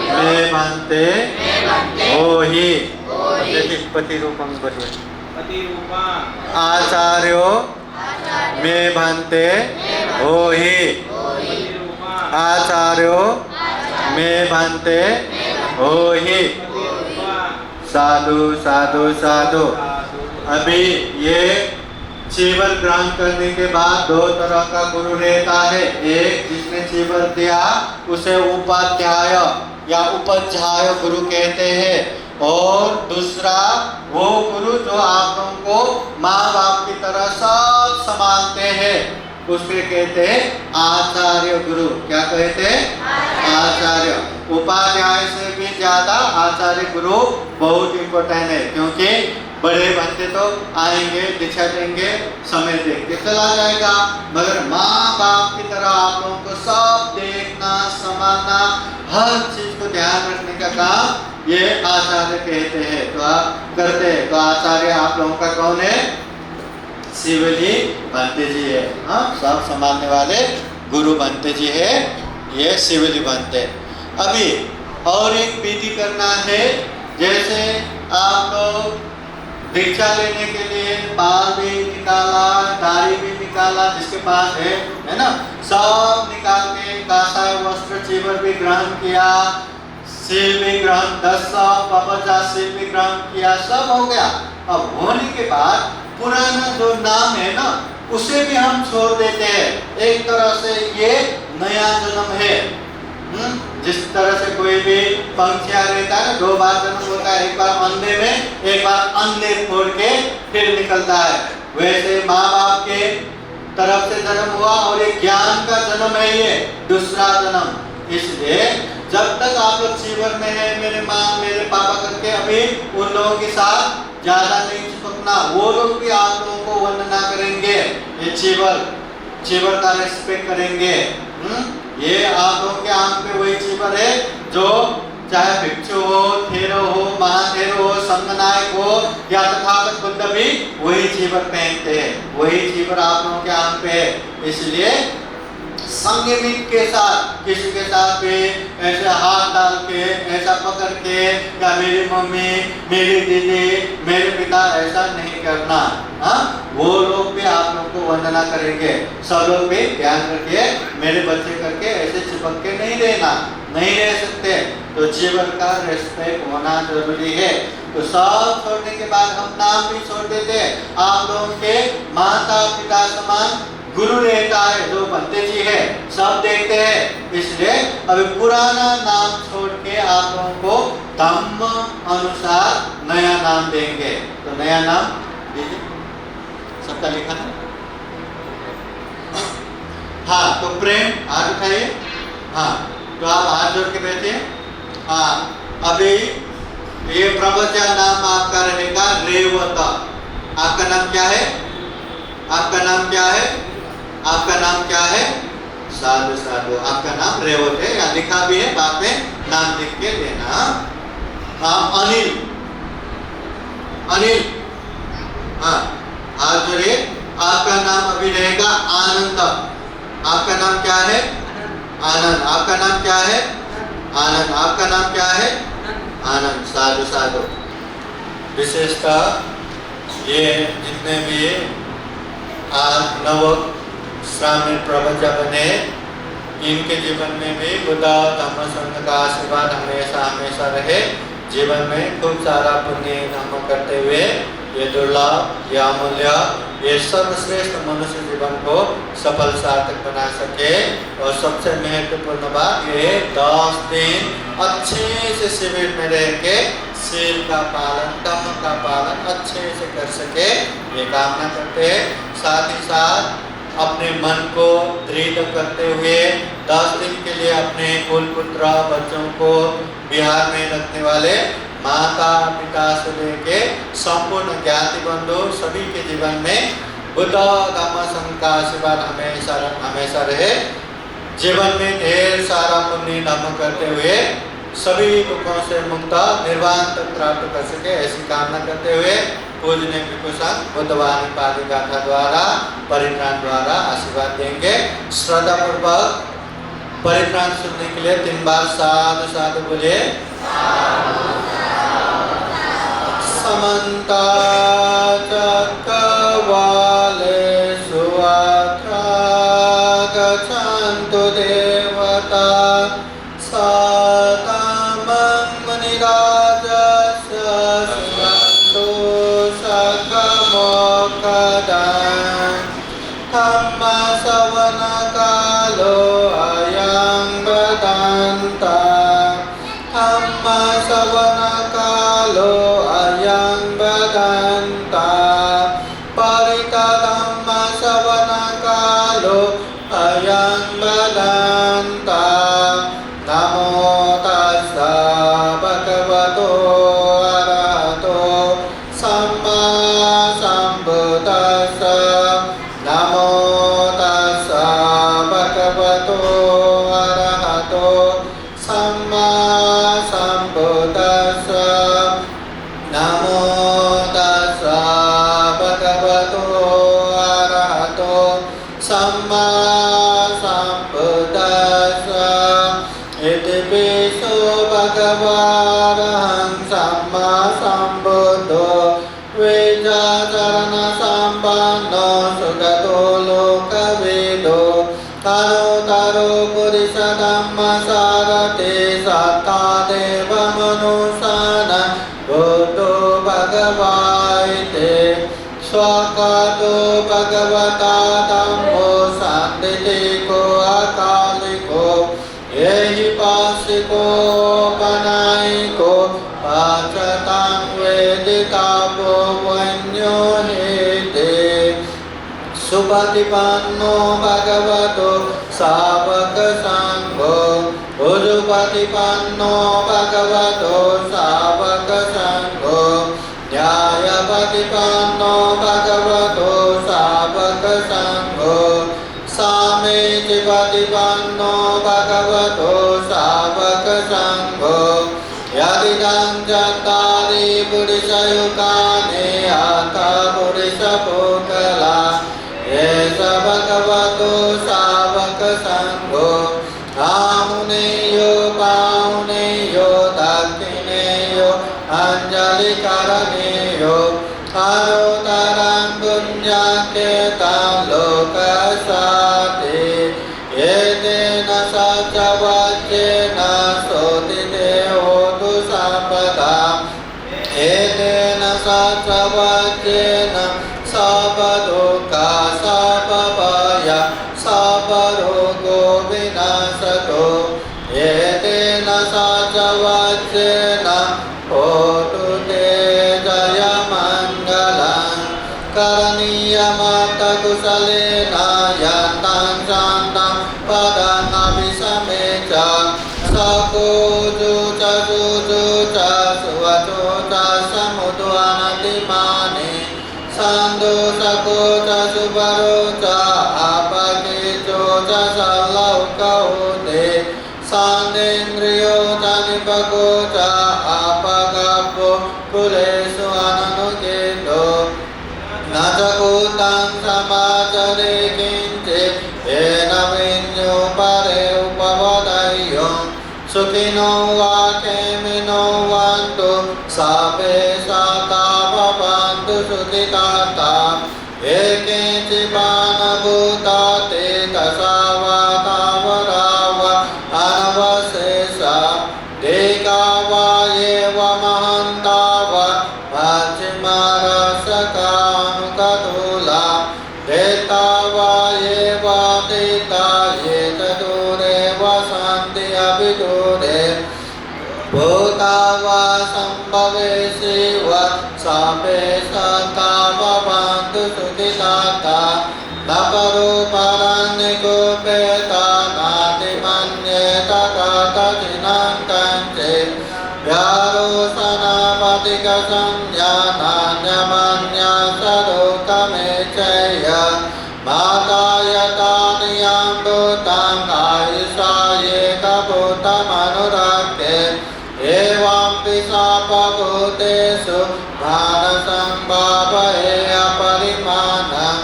में बनते मोहि। देखिए प्रतिरूपं बोलिए। आचार्यो में बनते मोहि। आचार्यो में बनते मोहि। साधु साधु साधु। अभी ये चीवर ग्रहण करने के बाद 2 तरह का गुरु रहता है। एक जिसने चीवर दिया उसे उपाध्याय या उपाध्याय गुरु कहते हैं, और दूसरा वो गुरु जो आप लोगों को माँ बाप की तरह सब संभालते हैं, उसके कहते हैं आचार्य गुरु। क्या कहते हैं? आचार्य। उपाध्याय से भी ज्यादा आचार्य गुरु बहुत इम्पोर्टेंट है, क्योंकि बड़े बच्चे तो आएंगे, दीक्षा देंगे, समय देखते चला जाएगा, मगर माँ बाप की तरह आप लोगों को सब देखना, संभालना, हर चीज को ध्यान रखने का काम ये आचार्य कहते हैं। तो आप करते हैं। तो आचार्य आप लोगों का कौन है? शिवजी भंते जी है। हाँ, सब संभालने वाले गुरु भंते जी है, ये शिवजी भंते। अभी और एक विधि करना है। जैसे आप लोग दीक्षा लेने के लिए बाल भी निकाला, दाढ़ी भी निकाला, जिसके पास है ना, सब निकाल के काषाय वस्त्र चीवर भी ग्रहण किया, शील भी ग्रहण 10 शील भी ग्रहण किया, सब हो गया। अब होने के बाद पुराना जो नाम है ना उसे भी हम छोड़ देते हैं। एक तरह से ये नया जन्म है। जिस तरह से कोई भी पंछिया रहता है, 2 बार जन्म होता है, एक बार अंधे में, एक बार अंधे फोड़ के फिर निकलता है। वैसे माँ बाप के तरफ से जन्म हुआ और एक ज्ञान का जन्म है, ये दूसरा जन्म। इसलिए जब तक आप लोग जीवन में है, मेरे माँ मेरे पापा करके अभी उन लोगों के साथ ज्यादा नहीं चिपकना। वो लोग भी आप लोगों को वंदना करेंगे, ये चीवर का रेस्पेक्ट करेंगे। ये आप लोगों के आंख पे वही चीवर है जो चाहे भिक्षु हो, थेरो हो, महाथेरो हो, संगनायक हो या तथागत बुद्ध भी वही चीवर पहनते हैं, वही चीवर आप लोगों के आंख पे है। इसलिए संयमित के साथ, किसी के साथ भी ऐसे हाथ डाल के, ऐसा पकड़ के, या मेरी मम्मी, मेरी दीदी, मेरे पिता, ऐसा नहीं करना। हाँ, वो लोग भी आप लोग को वंदना करेंगे। सब लोग भी ध्यान रखिए, मेरे बच्चे करके ऐसे चिपक के नहीं रहना, नहीं रह सकते। तो जीवन का रेस्पेक्ट होना जरूरी है। तो सब छोड़ने के बाद हम नाम भी छोड़ देते। आप लोगों के माता पिता समान गुरु रहता है जो भंते जी है, सब देखते हैं। इसलिए अभी पुराना नाम छोड़ के आप लोगों को धम्म अनुसार नया नाम देंगे। तो नया नाम दीजिए, सबका लिखा था। हाँ, तो प्रेम हाथ उठाइए। हाँ, तो आप हाथ जोड़ के बैठिए। हाँ, अभी ये प्रवचन नाम आपका रहेगा रेवत। आपका नाम क्या है? आपका नाम क्या है? आपका नाम क्या है? साधु साधु। आपका नाम रेवत है, या लिखा भी है, बाद में नाम लिख के देना। हाँ, अनिल, अनिल। हाँ, हाथ जोड़िए। आपका नाम अभी रहेगा आनंद। आपका नाम क्या है? आनंद। आपका नाम क्या है? आनंद। आपका नाम क्या है? आनंद। साधु साधु। विशेषतः ये जितने भी आज नव श्रावणी प्रवचन बने, इनके जीवन में भी बुद्ध धम्म संघ का आशीर्वाद हमेशा हमेशा रहे। जीवन में खूब सारा पुण्य काम करते हुए ये दुर्लभ, ये अमूल्य, ये सर्वश्रेष्ठ मनुष्य जीवन को सफल सार्थक बना सके। और सबसे महत्वपूर्ण बात ये 10 दिन अच्छे से शिविर में रह के शील का पालन, धम्म का पालन अच्छे से कर सके, ये कामना करते हैं। साथ ही साथ अपने मन को दृढ़ करते हुए 10 दिन के लिए अपने कुल पुत्र बच्चों को बिहार में रखने वाले माता पिता से लेके संपूर्ण ज्ञाति बंधु सभी के जीवन में बुद्ध धम्म संघ का आशीर्वाद हमेशा हमेशा रहे। जीवन में ढेर सारा पुण्य धर्म करते हुए सभी दुखों से मुक्त निर्वाण तक प्राप्त कर सके, ऐसी कामना करते हुए पूजनीय भिक्षु संघ बुद्धवाणी पादी गाथा द्वारा परित्राण द्वारा आशीर्वाद देंगे। श्रद्धा पूर्वक परित्राण सुनने के लिए 3 बार साधु साधु बोले। समन्ता चक्रवालेषु अत्र गच्छन्तु देवता सततं मुनिराजस्य शृण्वन्तु सकमोक्खदां धम्मश्रवणकालो अयं वदन्ता धम्मश्रवणकालो अयं वदन्ता परितधम्मश्रवणकालो अयं वदन्ता। नमो तस्सा भगवतो अरहतो सम्मा सम्बुद्दस्सा। नमो तस्सा भगवतो अरहतो सम्मा सम्बुद्दस्सा। नमो तस्सा भगवतो अरहतो सम्मा सम्बुद्दस्सा। इति पिषु भगवानहं सम्मा सम्बुद्धो विद्याचरणसम्पन्नो सुगतो लोकविदो तरो पुरुष धम्मसारथे सत्तादेव मनुष्यान् बुद्धो भगवाइते स्वगतो भगवता धम्मो सान्दिटिको अकालिको एहि पासिको बनाइको पाचतां वेदितापो वन्यो हेते। सुपतिपन्नो भगवतो सावक संघो उजुपतिपन्नो भगवतो सावक संघो न्यायपतिपन्नो भगवतो सावक संघो सामीचिपतिपन्नो भगवतो सावक संघो। यदिदं चत्वारि पुरुषयुगानि अथ पुरुषपूतला एष भगवतो सावक संघो। आमुनेयो पाहुनेयो दक्षिणेयो अंजलिकरणेयो अनुत्तरं पुण्यकेतं लोकसाते। एतेन सत्यवाक्येन स्तुतिते होतु सर्वदा। एतेन सत्यवाक्येन सर्वदुःखा सर्वभय सर्वरोगो विनाशतो। एतेन सत्यवाक्येन होतु ते जयमङ्गलं। करणीयमत्तकुशलेन यन्तं शान्तं पदमभिसमे च सकोजो च सुजो च सुवचो च समुद्वनतिमाने सन्दोषको च सुवरो च अपकेचो च सलौकहोते सान्देन्द्रियो च निपको च अपगपो कुलेषु अननुकेतो न च को भूतं समाचरे किञ्चित् येन विඤ्ඤो परे उपवदयो सुखिनो वा क्षेमिनो वन्तु सर्वे सदा भवन्तु सुखिताः ये केचित् ते दशावतावराव अनवशेषा देगावा एव महन्ताव मध्यमरसकानुकतुला देतावा एव देता ये चतुरे वसन्ति अभिदूरे भूतावा सम्भवेशि व सर्वे सदा भवन्तु सुखिताः नपरूपरन्निगोपेता नातिमन्येत कथचिनन्तञ्चे व्यारोसनापतिकसंज्ञानान्यमन्या सदोकमेचय मातायतानि यं भूतं आयुषा एकभूतमनुरक्ते एवं विशापभूतेषु मानसंभावये अपरिमाणम्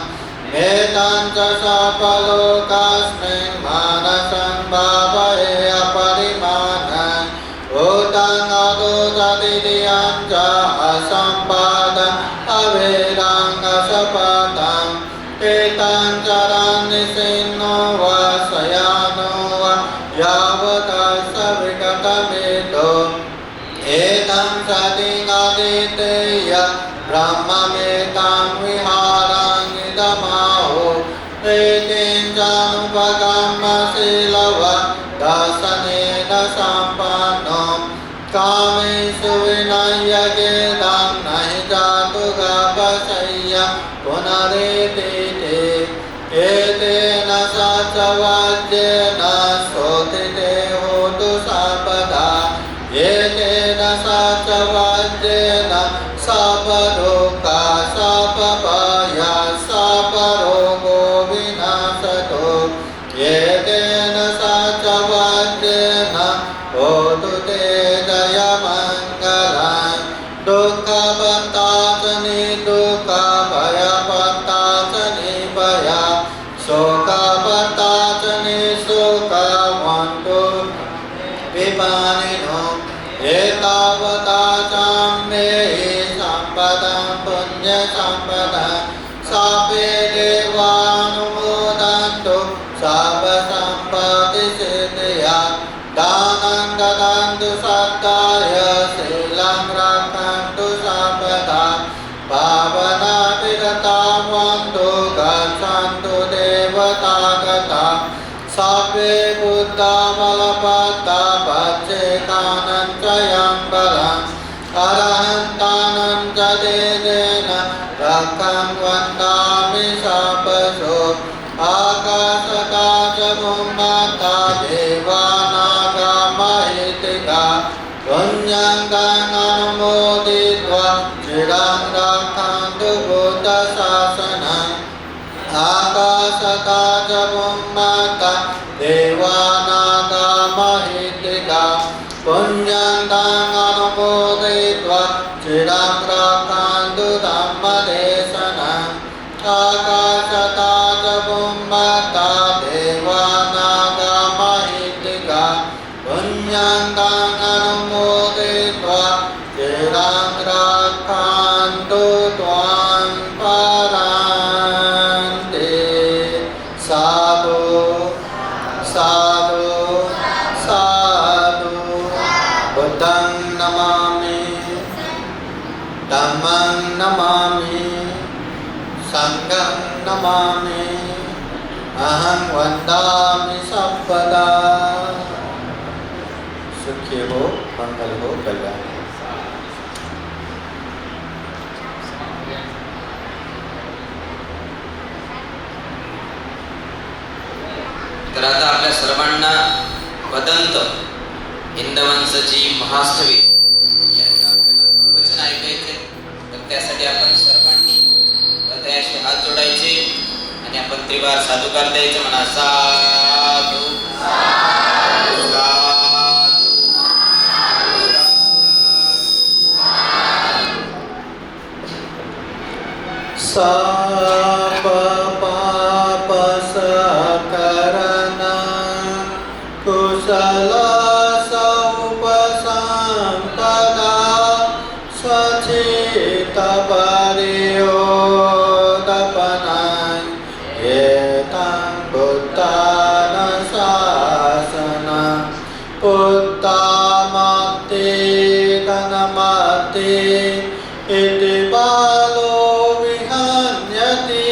एतं च सपलोकस्मिन् मानसंभावये अपरिमाणम् भूतं अदोषदिदियं च असम्पादम् अवेदाङ्गसपदम् एतं चरन्निसिन्नो वा शयानो वा यावतः स विगतमेतो एतं सतिङादितेय ब्रह्ममेतं विहारं इदमाहो एतेन चानुपगम्यशीलवत् दर्शनेन सम्पन्नो कामेषु विनय्यकेदं नहि जातु गपशय्य पुनरेतेते एतेन सचवाद्येन शोधिते होतु सर्वदा एतेन सचवाद्येन सर्वदुःखा सर्वभया सर्वरोगो विनाशतो एतेन सचवाद्येन होतु ते जयमङ्गलम् दुःखपन्तासनि दुःखभयपन्तासनि भया शोकपन्तासनि शोकवन्तु विपानिनो एतावता मे सम्पदं पुण्यसम्पदं सर्वे देवानुमोदन्तु सर्वसम्पत्तिसिद्धिया दानं ददन्तु सत्ताय शीलं रक्षन्तु सर्वदा पावनातिरतावन्तु गच्छन्तु देवतागता सर्वे बुद्धामलपत्ता पच्चेकानञ्चयं बलम् अरहन्तानं च देदेन रक्षं वन्दामि सर्वशो आकाशकाशभुम्मता देवानागमहितिका पुण्यं अनुमोदित्वा चिरं रक्षन्तु बुद्धशासनम् आकाशकाशभुम्मता देवानागमहितिका पुण्यं अनुमोदित्वा चिरं रक्षन्तु धम्मदेशनम् आकाशकाशभुम्मता देवानागमहितिका पुण्यं अनुमोदित्वा चिरं रक्षन्तु त्वां परान्ते साधु साधु साधु बुद्धं नमामि धम्मं नमामि संघं नमामि अहं वन्दामि सर्वदा सुखी हो मंगल हो कल्याण हो। तर आता आपल्या सर्वांना वदंत हिंदवंशजी महास्थवी यांचं आपल्याला प्रवचन ऐकायचे, तर त्यासाठी आपण सर्वांनी हृदयाशी हात जोडायचे आणि आपण त्रिवार साधुकार द्यायचे. म्हणा साधू साधू साधू. साप पाप सकरण कुशल सौपसंपदा सचित परियोदपनं एतं बुद्धान शासनं पुत्तामत्ते धनमत्ते इति बालो विहन्यति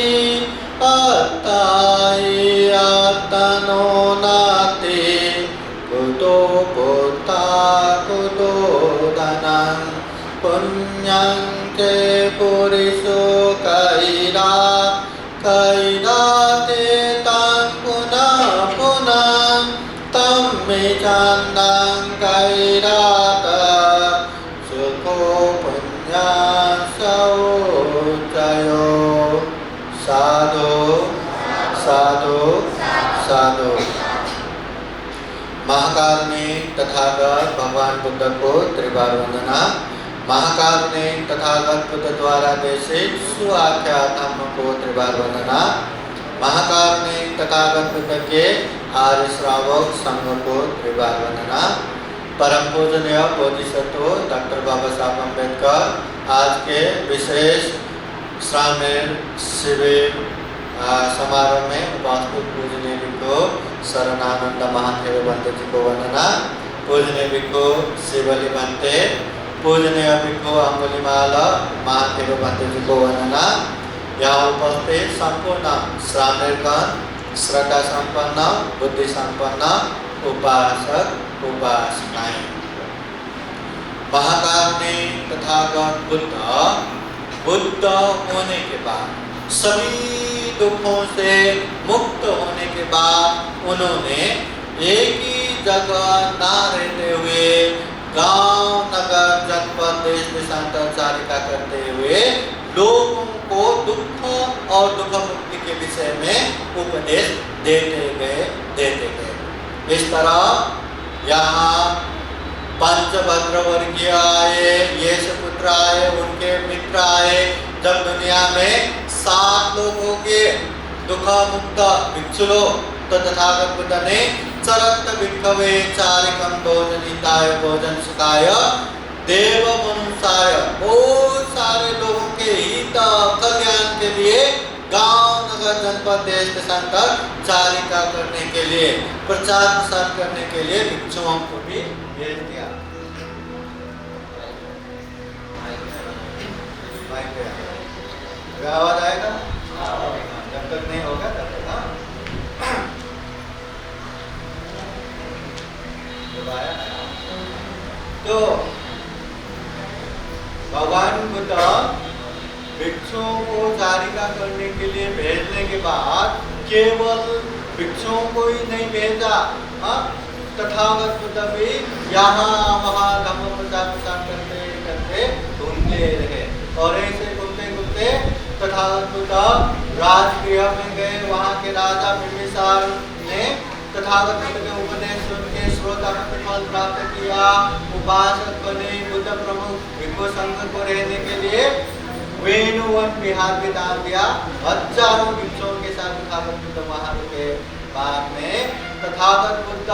अत्तायि अत्तनो नाति कुतो पुत्ता कुतो धनं पुण्यं के पुरिषो कैरा कैराते तं पुनः पुनः तं विचन्दं कैरात सुखो पुण्यसौचयो साधु साधु साधु। महाकारुणिक तथागत भगवान बुद्ध को त्रिबार वंदना। महाकारुणिक तथागत बुद्ध द्वारा देशित सुआख्यात धम्म को त्रिबार वंदना। महाकारुणिक तथागत बुद्ध के आर्य श्रावक संघ को त्रिबार वंदना। परम पूजनीय बोधिसत्व डॉक्टर बाबा साहब अम्बेडकर आज के विशेष श्रावण शिविर समारोह में उपस्थित पूजनीय भिक्खु शरणानंद महादेव बंते जी को वंदना। पूजनीय भिक्खु शिवली बंते, पूजनीय भिक्खु अंगुलीमाल महादेव बंते जी को वंदना। यहाँ उपस्थित संपूर्ण श्रावणगण, श्रद्धा संपन्न, बुद्धि संपन्न उपासक उपासिकाएं। महाकारुणिक तथागत बुद्ध होने के बाद, सभी दुखों से मुक्त होने के बाद उन्होंने एक ही जगह ना रहते हुए गांव नगर जनपद देश देशांतरचारिका करते हुए लोगों को दुख और दुख मुक्ति के विषय में उपदेश देते गए। इस तरह यहाँ पंचभद्र वर्गीय आए, यशपुत्र आए, उनके मित्र आए। जब दुनिया में 7 लोग हो गए दुख मुक्त भिक्षु लोग, तो तथागत बुद्ध ने चरत भिक्षवे चारिकम भोजनिताय भोजन सुखाय देव मनुष्याय, बहुत सारे लोगों के हित कल्याण के लिए गांव नगर जनपद देश देशांतर चारिका करने के लिए, प्रचार प्रसार करने के लिए भिक्षुओं को भी भेज दिया। आवाज आएगा? जब तक नहीं होगा तब तक तो भगवान बुद्ध भिक्षुओं को चारिका करने के लिए भेजने के बाद केवल भिक्षुओं को ही नहीं भेजा, तथागत बुद्ध भी यहाँ वहाँ धम्म प्रचार प्रसार करते करते घूमते रहे। और ऐसे घूमते घूमते तथागत बुद्ध राजगृह में गए। वहाँ के राजा बिंबिसार ने तथागत बुद्ध के उपदेश सुन के श्रोता फल प्राप्त किया, उपासक बने, बुद्ध प्रमुख भिक्षु संघ को रहने के लिए वेणुवन बिहार में दान दिया। हजारों भिक्षुओं के साथ तथागत बुद्ध वहाँ के बाद में तथागत बुद्ध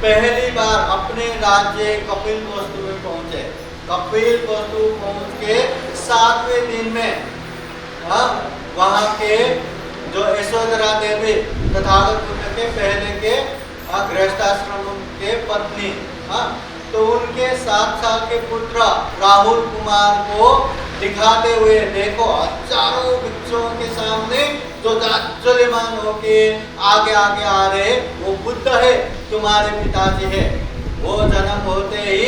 पहली बार अपने राज्य कपिलवस्तु में पहुंचे। कपिलवस्तु पहुंच के 7वें दिन में वहाँ के जो यशोधरा देवी तथागत बुद्ध के पहले के गृहस्थाश्रम के पत्नी, तो उनके 7 साल के पुत्र राहुल कुमार को दिखाते हुए, देखो हजारों भिक्षुओं के सामने जो जाज्वल्यमान होके आगे आगे आ रहे वो बुद्ध है, तुम्हारे पिताजी है। वो जन्म होते ही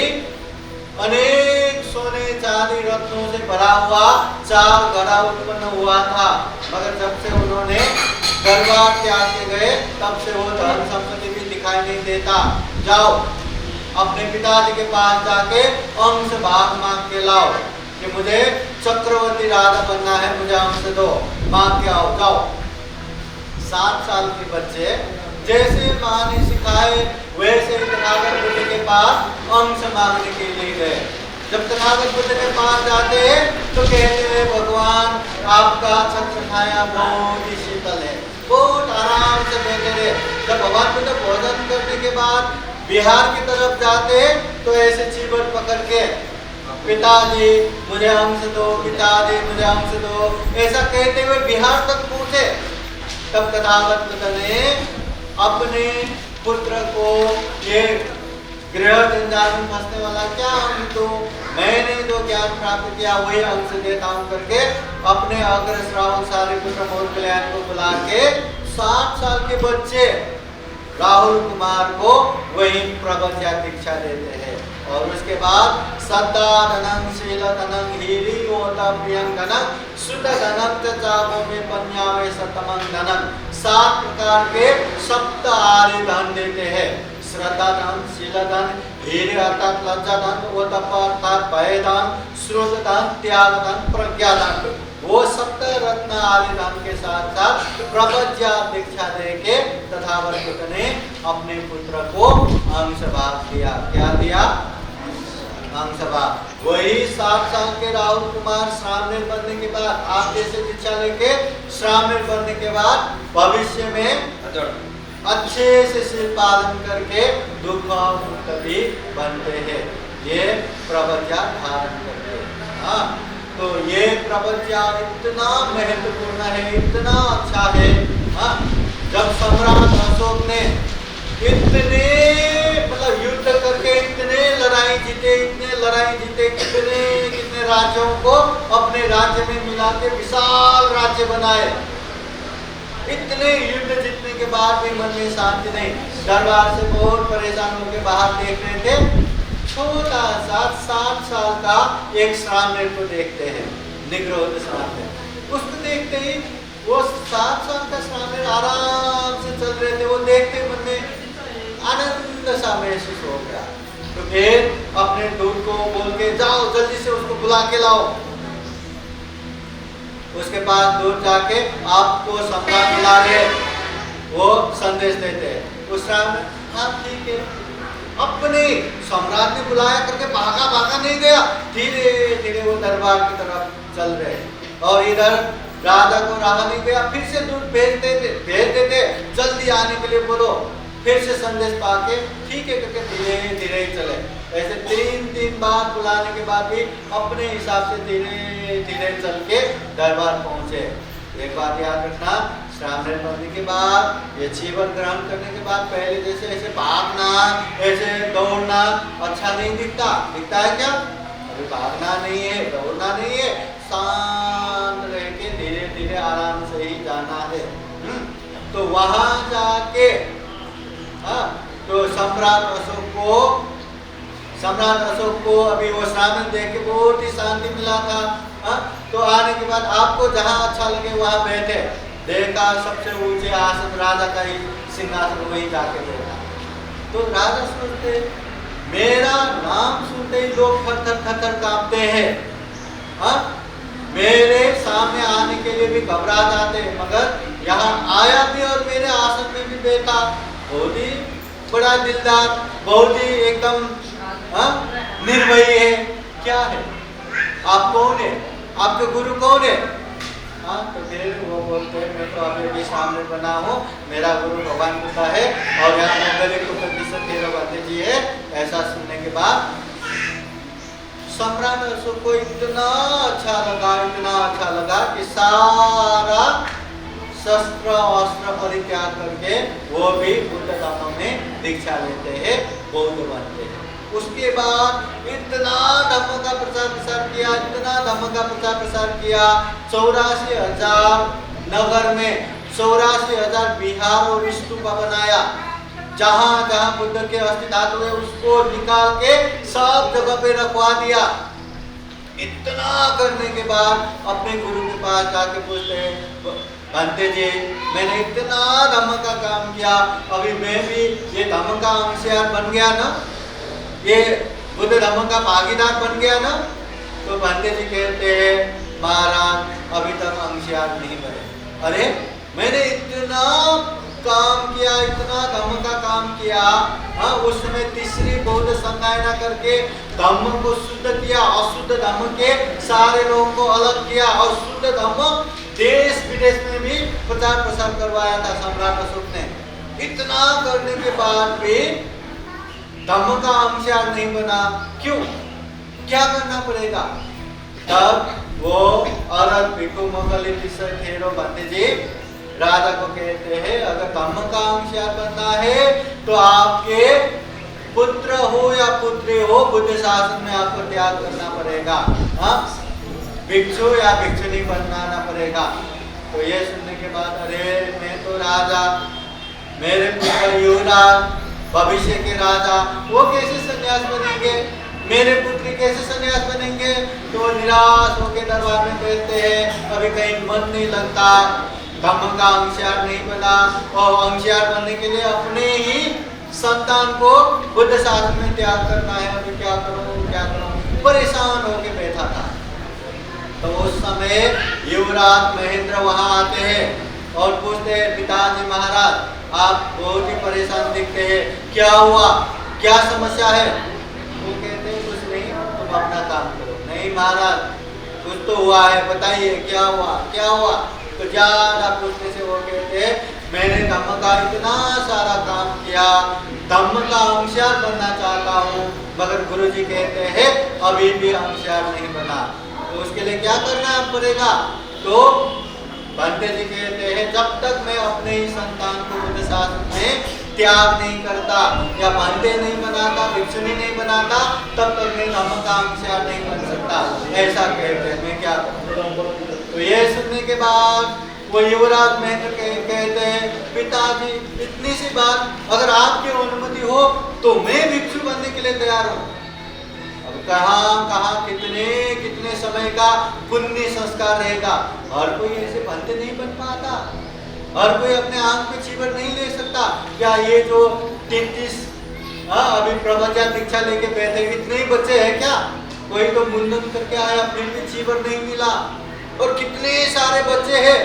अनेक सोने चांदी रत्नों से भरा हुआ 4 घड़ा उत्पन्न हुआ था, मगर जब से उन्होंने दरबार त्याग के गए तब से वो धन संपत्ति भी दिखाई नहीं देता। जाओ अपने पिताजी के पास जाके अंश भाग मांग के लाओ कि मुझे चक्रवर्ती राजा बनना है, मुझे अंश दो, मांग के आओ। जाओ 7 साल के बच्चे जैसे माँ ने सिखाए वैसे तथागत बुद्ध के पास अंश मांगने के लिए गए। जब तथागत बुद्ध के पास जाते हैं तो कहते हैं भगवान आपका छत्र छाया बहुत ही शीतल है, बहुत आराम से बैठे रहे। जब भगवान बुद्ध भोजन करने के बाद बिहार की तरफ जाते हैं तो ऐसे चीबड़ पकड़ के पिताजी मुझे अंश दो, पिताजी मुझे अंश दो, ऐसा कहते हुए बिहार तक पहुंचे। तब तथागत बुद्ध ने अपने पुत्र को ये गृह जंजाल में फंसने वाला क्या अंश दो, मैंने जो ज्ञान प्राप्त किया वही अंश देता हूं करके अपने अग्र श्रावक सारिपुत्र मोर कल्याण को बुला के 7 साल के बच्चे राहुल कुमार को वही प्रवचन दीक्षा देते हैं। और उसके बाद सद्दा धनंग शील धनंग हीरी ओता प्रियंग धनंग सुद धनंग चागो में पन्यावे सतमंग धनंग 7 प्रकार के सप्त आर्य धन देते हैं। श्रद्धा धन, शील धन, हीरे अर्थात लज्जा धन, ओतप अर्थात भय धन, श्रुत धन, त्याग धन, प्रज्ञा धन, वो सप्त रत्न आदि धन के साथ साथ प्रपंच दीक्षा देके तथागत बुद्ध ने अपने पुत्र को अंशभाग दिया। क्या दिया? अंशभाग। वही 7 साल के राहुल कुमार श्रामणेर बनने के बाद आप जैसे दीक्षा लेके श्रामणेर बनने के बाद भविष्य में अच्छे से शील पालन करके दुख मुक्त भी बनते हैं। ये प्रवज्ञा धारण करते हैं। हाँ, तो ये प्रवज्ञा इतना महत्वपूर्ण है, इतना अच्छा है। हाँ, जब सम्राट अशोक ने इतने मतलब युद्ध करके इतने लड़ाई जीते, कितने राज्यों को अपने राज्य में मिला के विशाल राज्य बनाए। इतने युद्ध जीतने के बाद भी मन में शांति नहीं। दरबार से बहुत परेशान होकर बाहर देख रहे थे। छोटा सा 7 साल का एक श्रामणेर को देखते हैं, निग्रोध श्रामणेर। उसको देखते ही वो 7 साल का श्रामणेर आराम से चल रहे थे। वो देखते मन में आनंद सा महसूस हो गया। तो फिर अपने दूत को बोल के जाओ जल्दी से उसको बुला के लाओ। उसके पास दूर जाके आपको सम्राट बुला रहे, वो संदेश देते हैं। उस श्रामणेर हाँ ठीक है, अपने सम्राट ने बुलाया करके भागा नहीं गया, धीरे धीरे वो दरबार की तरफ चल रहे। और इधर राजा को रहा नहीं गया, फिर से दूत भेज देते जल्दी आने के लिए बोलो। फिर से संदेश पाके ठीक है करके धीरे धीरे चले। ऐसे 3 बार बुलाने के बाद भी अपने हिसाब से धीरे धीरे चल के दरबार पहुंचे। एक बात याद रखना, श्रामणेर बनने के बाद ये जीवन ग्रहण करने के बाद पहले जैसे ऐसे भागना, ऐसे दौड़ना अच्छा नहीं दिखता है क्या? अभी भागना नहीं है, दौड़ना नहीं है, शांत रह के धीरे धीरे आराम से ही जाना है। तो वहां जाके तो सम्राट अशोक को अभी वो श्रामणेर देख के बहुत ही शांति मिला था। तो आने के बाद आपको जहाँ अच्छा लगे वहाँ बैठे। देखा सबसे ऊंचे आसन राजा का ही सिंहासन, वहीं जाके बैठा। तो राजा सोचते मेरा नाम सुनते ही लोग थर कांपते हैं। मेरे सामने आने के लिए भी घबरा जाते, मगर यहाँ आया भी और मेरे आसन में भी बैठा। बहुत ही बड़ा दिलदार, बहुत ही एकदम निर्भय है। क्या है? आप कौन है? आपके गुरु कौन है? तो फिर वो बोलते हैं मैं तो अभी भी सामने बना हूँ, मेरा गुरु भगवान बुद्ध है और यहाँ मंगल को प्रतिशत तेरह जी है। ऐसा सुनने के बाद सम्राट अशोक को इतना अच्छा लगा कि सारा शस्त्र अस्त्र परित्याग करके वो भी बुद्ध धर्म में दीक्षा लेते हैं, बौद्ध बनते हैं। उसके बाद इतना धर्म का प्रचार किया, 84,000 नगर में 84,000 विहार और स्तूप बनाया। जहाँ जहाँ बुद्ध के अस्थि धातु है उसको निकाल के सब जगह पे रखवा दिया। इतना करने के बाद अपने गुरु के पास जाके पूछते हैं भंते जी, मैंने इतना धम्म का काम किया, अभी मैं भी ये धम्म का अंशयार बन गया ना, ये बुद्ध धम्म का भागीदार बन गया ना? तो भंते जी कहते हैं महाराज अभी तक अंशयार नहीं बने। अरे मैंने इतना काम किया, इतना धम्म का काम किया। हाँ, उस समय तीसरी बौद्ध संगायना करके धम्म को शुद्ध किया, अशुद्ध धम्म के सारे लोगों को अलग किया और शुद्ध धम्म देश विदेश में भी प्रचार प्रसार करवाया था सम्राट अशोक ने। इतना करने के बाद भी धम्म का अंशार नहीं बना। क्यों? क्या करना पड़ेगा? तब वो औरत भिक्खु मोगलित ठेरो बनते जी राजा को कहते हैं, अगर धम्म का अंशार बनना है तो आपके पुत्र हो या पुत्री हो, बुद्ध शासन में आपको त्याग करना पड़ेगा। हाँ, भिक्षु या भिक्षुनी बनना पड़ेगा। तो ये सुनने के बाद, अरे मैं तो राजा, मेरे पुत्र युवराज, भविष्य के राजा, वो कैसे सन्यास बनेंगे? मेरे पुत्री कैसे सन्यास बनेंगे? तो निराश होकर दरबार में बैठते हैं। अभी कहीं मन नहीं लगता, धम्म का अंशार नहीं बना, और अंशार बनने के लिए अपने ही संतान को बुद्ध शासन में त्याग करना है। अभी क्या करूं, क्या करूं, परेशान होकर बैठा था। तो उस समय युवराज महेंद्र वहां आते हैं और पूछते हैं, पिताजी महाराज, आप बहुत ही परेशान दिखते हैं, क्या हुआ, क्या समस्या है? वो कहते हैं, कुछ नहीं, तुम अपना काम करो। नहीं महाराज, कुछ तो हुआ है, बताइए क्या हुआ, क्या हुआ? तो ज्यादा पूछने से वो कहते हैं, मैंने धम्म का इतना सारा काम किया, धम्म का अंशार बनना चाहता हूँ, मगर गुरुजी कहते हैं अभी भी अंशार नहीं बना। तो उसके लिए क्या करना पड़ेगा? तो बंते जी कहते हैं, जब तक मैं अपने ही संतान को बुद्ध शासन में त्याग नहीं करता या बंते नहीं बनाता, भिक्षुनी नहीं बनाता, तब तक मैं धम्म का अंशार नहीं बन सकता। ऐसा कहते हैं, मैं क्या करूं? तो ये सुनने के बाद वो युवराज महेंद्र कहते हैं, पिताजी इतनी सी बात, अगर आपकी अनुमति हो तो मैं भिक्षु बनने के लिए तैयार हूँ। अब कहाँ कितने समय का पुण्य संस्कार रहेगा। हर कोई ऐसे बनते नहीं बन पाता, हर कोई अपने आंख पे चीवर नहीं ले सकता। क्या ये जो 33 अभी प्रवचन दीक्षा लेके बैठे, इतने ही बच्चे हैं क्या? कोई तो मुंडन करके आया, फिर भी चीवर नहीं मिला। और कितने सारे बच्चे हैं,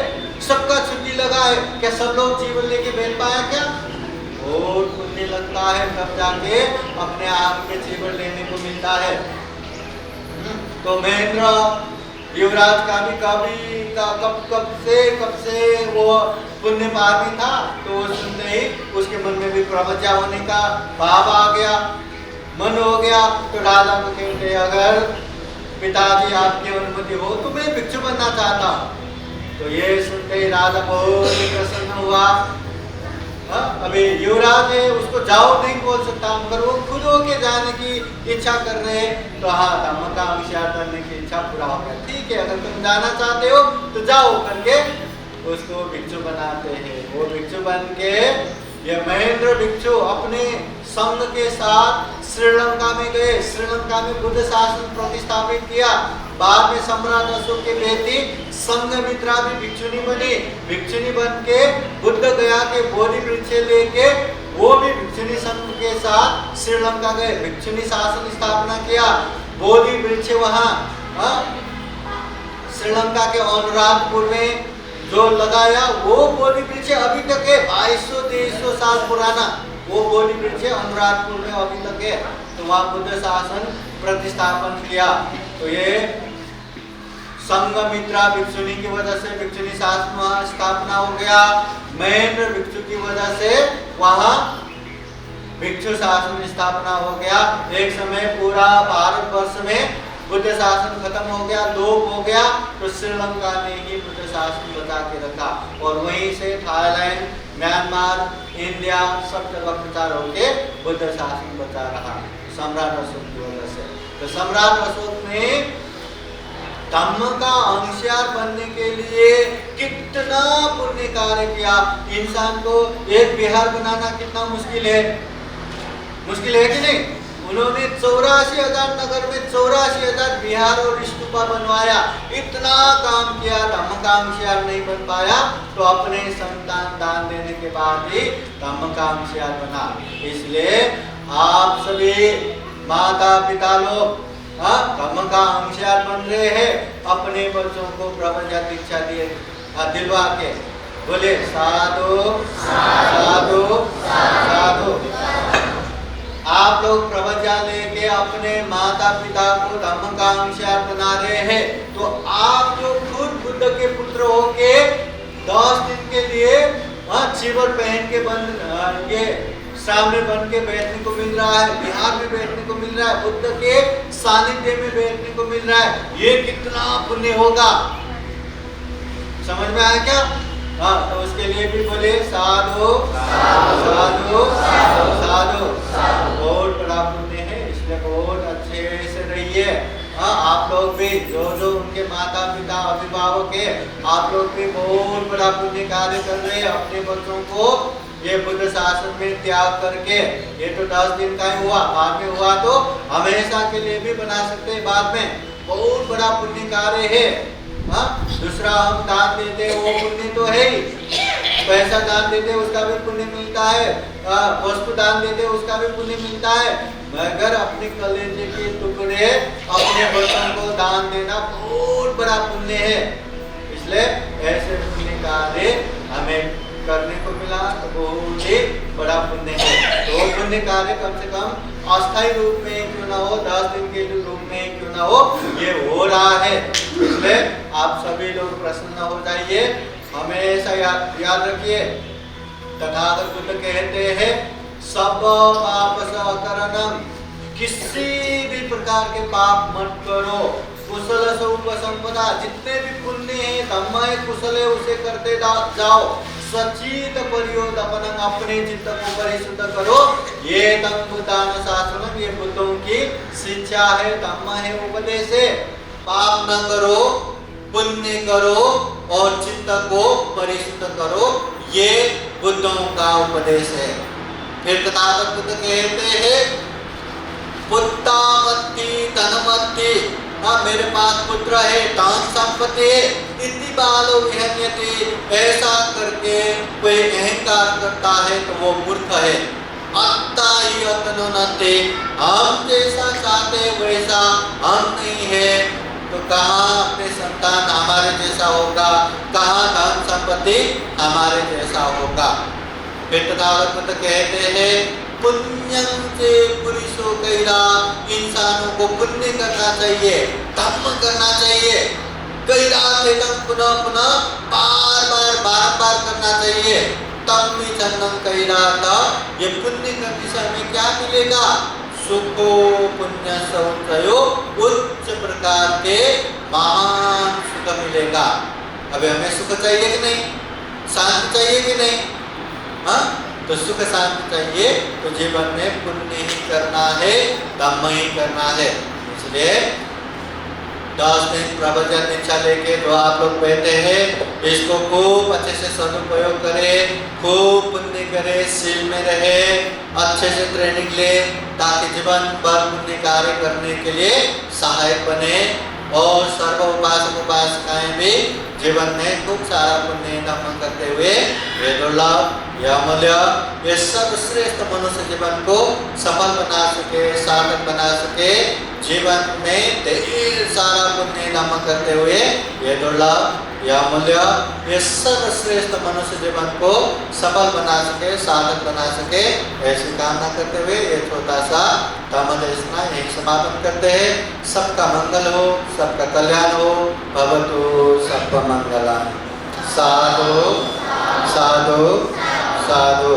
सबका छुट्टी लगा है, क्या सब लोग चीवर लेके बैठ पाया क्या? बहुत पुण्य लगता है, तब जाके अपने आप के चीवर लेने को मिलता है। तो महेंद्र युवराज का भी कब से वो पुण्य पापी था। तो वो सुनते ही उसके मन में भी प्रवचन होने का भाव आ गया, मन हो गया। तो राजा को कहते, अगर पिताजी आपकी अनुमति हो तो मैं भिक्षु बनना चाहता हूँ। तो ये सुनते ही राजा बहुत ही प्रसन्न हुआ। अभी युवराज है, उसको जाओ नहीं बोल सकता, मगर वो खुद होके जाने की इच्छा कर रहे हैं। तो हाँ, धम्म का अंशार करने की इच्छा पूरा हो गया। ठीक है, अगर तुम जाना चाहते हो तो जाओ करके उसको भिक्षु बनाते हैं। वो भिक्षु बन के ये महेंद्र भिक्षु अपने संघ के साथ श्रीलंका में गए। श्रीलंका में बुद्ध शासन प्रतिष्ठापित किया। बाद में सम्राट अशोक की बेटी संघमित्रा भी भिक्षुनी बनी। भिक्षुनी बन के बुद्ध गया के बोधि वृक्ष लेके वो भी भिक्षुनी संघ के साथ श्रीलंका गए, भिक्षुनी शासन स्थापना किया। बोधि वृक्ष वहाँ श्रीलंका के अनुराधपुर में जो लगाया, वो बोधि वृक्ष अभी तक है, 2200-2300 साल पुराना वो बोधि वृक्ष अनुराधपुर में अभी तक है। तो वहाँ बुद्ध शासन प्रतिष्ठापन किया। तो ये संघमित्रा भिक्षुनी की वजह से भिक्षुनी शासन स्थापना हो गया। महेंद्र भिक्षु की वजह से वहाँ भिक्षु शासन स्थापना हो गया। एक समय पूरा भारतवर्ष में बुद्ध शासन खत्म हो गया, लोप हो गया। तो श्रीलंका ने ही बुद्ध शासन बचा के रखा और वहीं से थाईलैंड, म्यांमार, इंडिया सब जगह प्रचार होके बुद्ध शासन बचा रहा सम्राट अशोक की वजह से। तो सम्राट अशोक ने धम्म का अंशार बनने के लिए कितना पुण्य कार्य किया। इंसान को एक बिहार बनाना कितना मुश्किल है, मुश्किल है कि नहीं? उन्होंने 84,000 नगर में 84,000 विहार और स्तूपा बनवाया। इतना काम किया, धम्म का अंशार नहीं बन पाया। तो अपने संतान दान देने के बाद ही धम्म का अंशार बना। इसलिए आप सभी माता पिता लोग धम्म का अंशार बन रहे हैं, अपने बच्चों को ब्रह्मज्ञान दीक्षा दिलवा के। बोले साधु साधु साधु। आप लोग प्रवचन लेके अपने माता पिता को धम्मकांक्षा बना रहे हैं, तो आप जो खुद बुद्ध के पुत्र होके 10 दिन के लिए चीवर पहन के ये सामने बन के बैठने को मिल रहा है, बिहार में बैठने को मिल रहा है, बुद्ध के सानिध्य में बैठने को मिल रहा है, ये कितना पुण्य होगा, समझ में आया क्या? हाँ, तो उसके लिए भी बोले साधु साधु साधु। बहुत बड़ा पुण्य है, इसलिए बहुत अच्छे से रहिए। हाँ, आप लोग भी जो जो उनके माता पिता अभिभावक है, आप लोग भी बहुत बड़ा पुण्य कार्य कर रहे हैं अपने बच्चों को ये बुद्ध शासन में त्याग करके। ये तो 10 दिन का ही हुआ, बाद में हुआ तो हमेशा के लिए भी बना सकते हैं बाद में। बहुत बड़ा पुण्य कार्य है। हाँ, दूसरा हम दान देते वो पुण्य तो है ही, पैसा दान देते उसका भी पुण्य मिलता है, वस्तु दान देते उसका भी पुण्य मिलता है, मगर अपने कलेजे के टुकड़े अपने बच्चों को दान देना बहुत बड़ा पुण्य है। इसलिए ऐसे पुण्य कार्य हमें करने को मिला तो बहुत ही बड़ा पुण्य है। तो पुण्य कार्य कम से कम अस्थायी रूप में क्यों ना हो, 10 दिन के रूप में क्यों ना हो, ये हो रहा है। इसलिए आप सभी लोग प्रसन्न हो जाइए, हमेशा याद रखिए तथागत बुद्ध कहते हैं सब पाप सकरणम, किसी भी प्रकार के पाप मत करो, कुशल स्वरूप संपदा, जितने भी पुण्य है धम्म है कुशल है उसे करते जाओ, सचित परियोदपनम, अपने चित्त को परिशुद्ध करो, ये तम बुद्धान शासनम, ये बुद्धों की शिक्षा है, धम्म है, उपदेश है। पाप न करो, पुण्य करो और चित्त को परिशुद्ध करो, ये बुद्धों का उपदेश है। फिर तथागत बुद्ध कहते हैं पुत्रामत्ति धनमत्ति, हाँ मेरे पास पुत्र है, धन संपत्ति है, इति बालो विहन्यते, ऐसा करके कोई अहंकार करता है तो वो मूर्ख है। अत्ता ही अतनुनते, हम जैसा चाहते वैसा हम नहीं है, तो कहाँ अपने संतान हमारे जैसा होगा, कहाँ धन संपत्ति हमारे जैसा होगा। फिर तथागत बुद्ध कहते हैं पुण्यं से पुरुषो कैरा, इंसानों को पुण्य करना चाहिए, धम्म करना चाहिए, कैरा वेदम पुनः पुनः बार-बार करना चाहिए, तम भी चन्नम कैरा था। ये पुण्य करने से हमें क्या मिलेगा? सुखो पुण्य सौचयो, उच्च प्रकार के महान सुख मिलेगा। अभी हमें सुख चाहिए कि नहीं, शांति चाहिए कि नहीं? हाँ, तो सुख शांति चाहिए तो जीवन में पुण्य ही करना है, धम्म ही करना है। इसलिए 10 दिन प्रवचन दीक्षा लेके जो आप लोग बैठे हैं, इसको खूब अच्छे से सदुपयोग करें, खूब पुण्य करें, शील में रहे, अच्छे से ट्रेनिंग ले, ताकि जीवन भर पुण्य कार्य करने के लिए सहायक बने और सर्व उपासक उपासिकाएं भी जीवन में खूब सारा पुण्य धम्म करते हुए ये दुर्लभ या अमूल्य ये सर्वश्रेष्ठ मनुष्य जीवन को सफल बना सके, सार्थक बना सके, जीवन में ढेर सारा पुण्य धम्म करते हुए ये दुर्लभ या अमूल्य ये सर्वश्रेष्ठ मनुष्य जीवन को सफल बना सके, सार्थक बना सके, ऐसी कामना करते हुए ये छोटा सा धम्म देशना यही समापन करते हैं। सबका मंगल हो, सबका कल्याण हो, भवतु सबका मंगलम। साधु साधु साधु।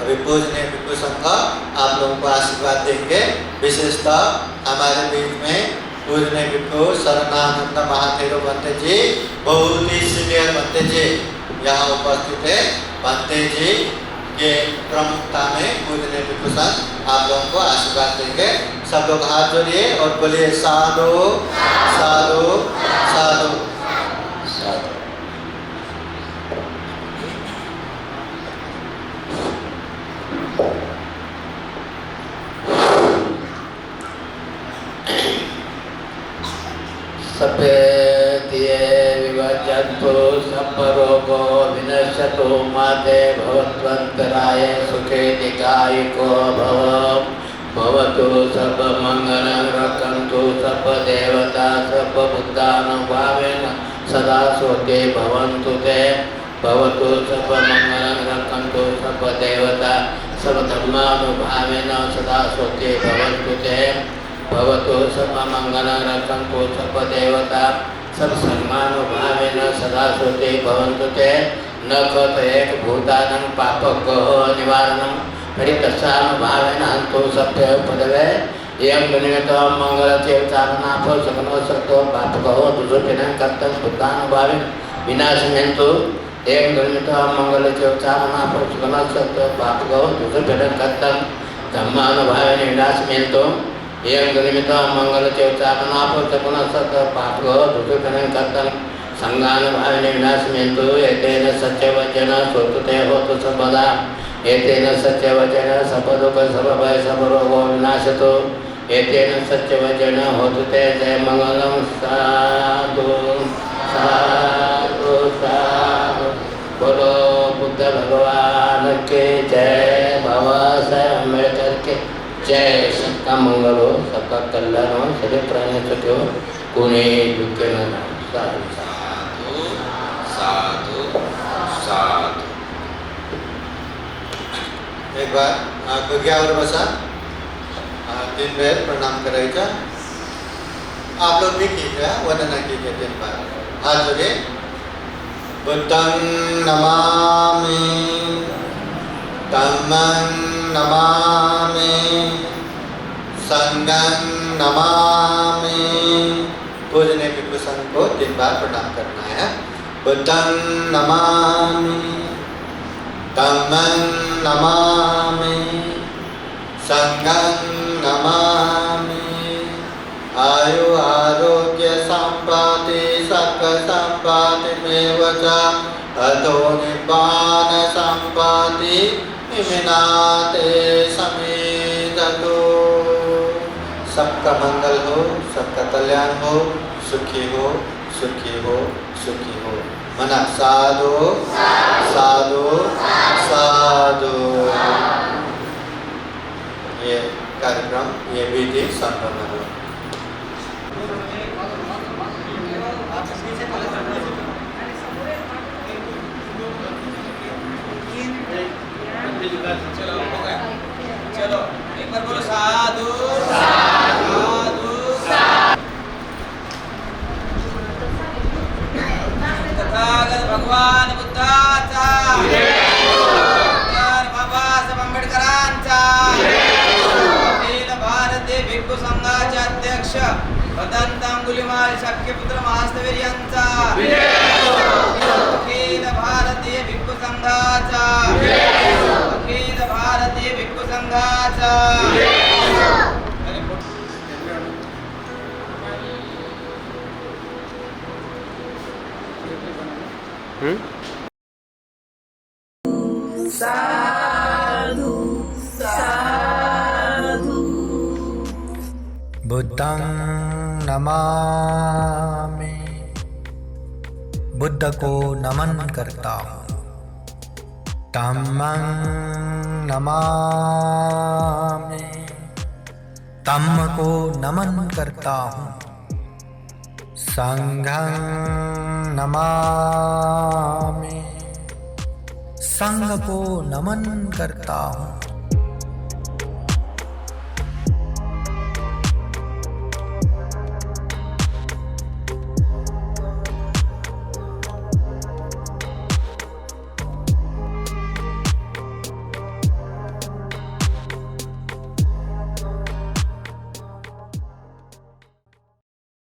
अभी पूजनीय भिक्षु संघ आप लोगों को आशीर्वाद देंगे। विशेषतः हमारे बीच में पूजनीय भिक्षु शरणानंद महाथेरो बनते जी, बहुत ही सीनियर बनते जी यहाँ उपस्थित है। बनते जी के प्रमुखता में पूजनीय भिक्षु संघ आप लोगों को आशीर्वाद देंगे। सब लोग हाथ जोड़िए और बोलिए साधु साधु साधु साधु। सपेतिये विवजन्तु सपरोगो विनश्यतु माते भवत्वन्तराय सुखे निकायिको भवतु सर्वमङ्गलं रक्षन्तु सर्वदेवता सर्वभूतानुभावेन सदा सुखे भवन्तु ते। भवतु सर्वमङ्गलं रक्षन्तु सर्वदेवता सर्वधर्मानुभावेन सदा स्वस्ति भवन्तु ते भवतु सर्वमङ्गलं रक्षन्तु सर्वदेवता सर्वधर्मानुभावेन सदा स्वस्ति भवन्तु ते न कथ एक भूतानं पापगः निवारणं परितस्यानुभावेन हन्तु सभ्य पदवे एवं निमित्तं मङ्गलचेतानाफो सकनो सत्तो पापगः दुष्टजनं कर्तं भूतानुभावेन विनाशमेन्तु एवं निमित्तं मङ्गलचेतानाफो सकनो सत्तो पापगः दुष्टजनं कर्तं धम्मानुभावेन विनाशमेन्तु एवं निमित्तं मङ्गलचेतानाफो सकनो सत्तो पापगः दुष्टजनं कर्तं संगानुभावेन विनाशमेन्तु एतेन सत्यवचन स्वतुते होतु सर्वदा एतेन सत्यवचन सर्वदुःख सर्वभय सर्वरोगो विनाशतु एतेन सत्यवचन होतु ते जय मंगलम साधु साधु साधु बोलो बुद्ध भगवान के जय बाबा साहेब अम्बेडकर के जय सबका मंगल हो सबका कल्याण हो सभी प्राणी सुखी हो कोई दुख न हो साधु साधु साधु। एक बार बघ्यावर बसा, 3 वेळ प्रणाम करायचा। आप लोग भी कीजिए, वंदना कीजिए 3 बार हाथ जोड़े। बुद्धं नमामि, धम्मं नमामि, संघं नमामि। पूजने के प्रसंग को 3 बार प्रणाम करना है। बुद्धं नमामि, धम्मं नमामि, संघं नमामि। आयु आरोग्य संपत्ति सकल संपत्ति में वचा अधो निब्बान संपत्ति इमिनाते समेततो। सबका मंगल हो, सबका कल्याण हो, सुखी हो, सुखी हो, सुखी हो। मना साधु साधु साधु। ये कार्यक्रम, ये विधि संपन्न हो। चलो एक बार बोलो साधु साधु तथागत भगवान बुद्धाचा डॉक्टर बाबासाहेब आंबेडकरांचा अखिल भारतीय भिक्खू संघाचे अध्यक्ष भदंत अंगुलीमाल शक्यपुत्र महास्तवीर यांचा अखिल भारतीय भिक्खू संघाचा अखिल भारतीय भिक्खू संघाचा बुद्धं नमामि, बुद्ध को नमन करता हूँ। धम्मं नमामि, धम्म को नमन करता हूँ। संघं नमामि, संघ को नमन करता हूँ।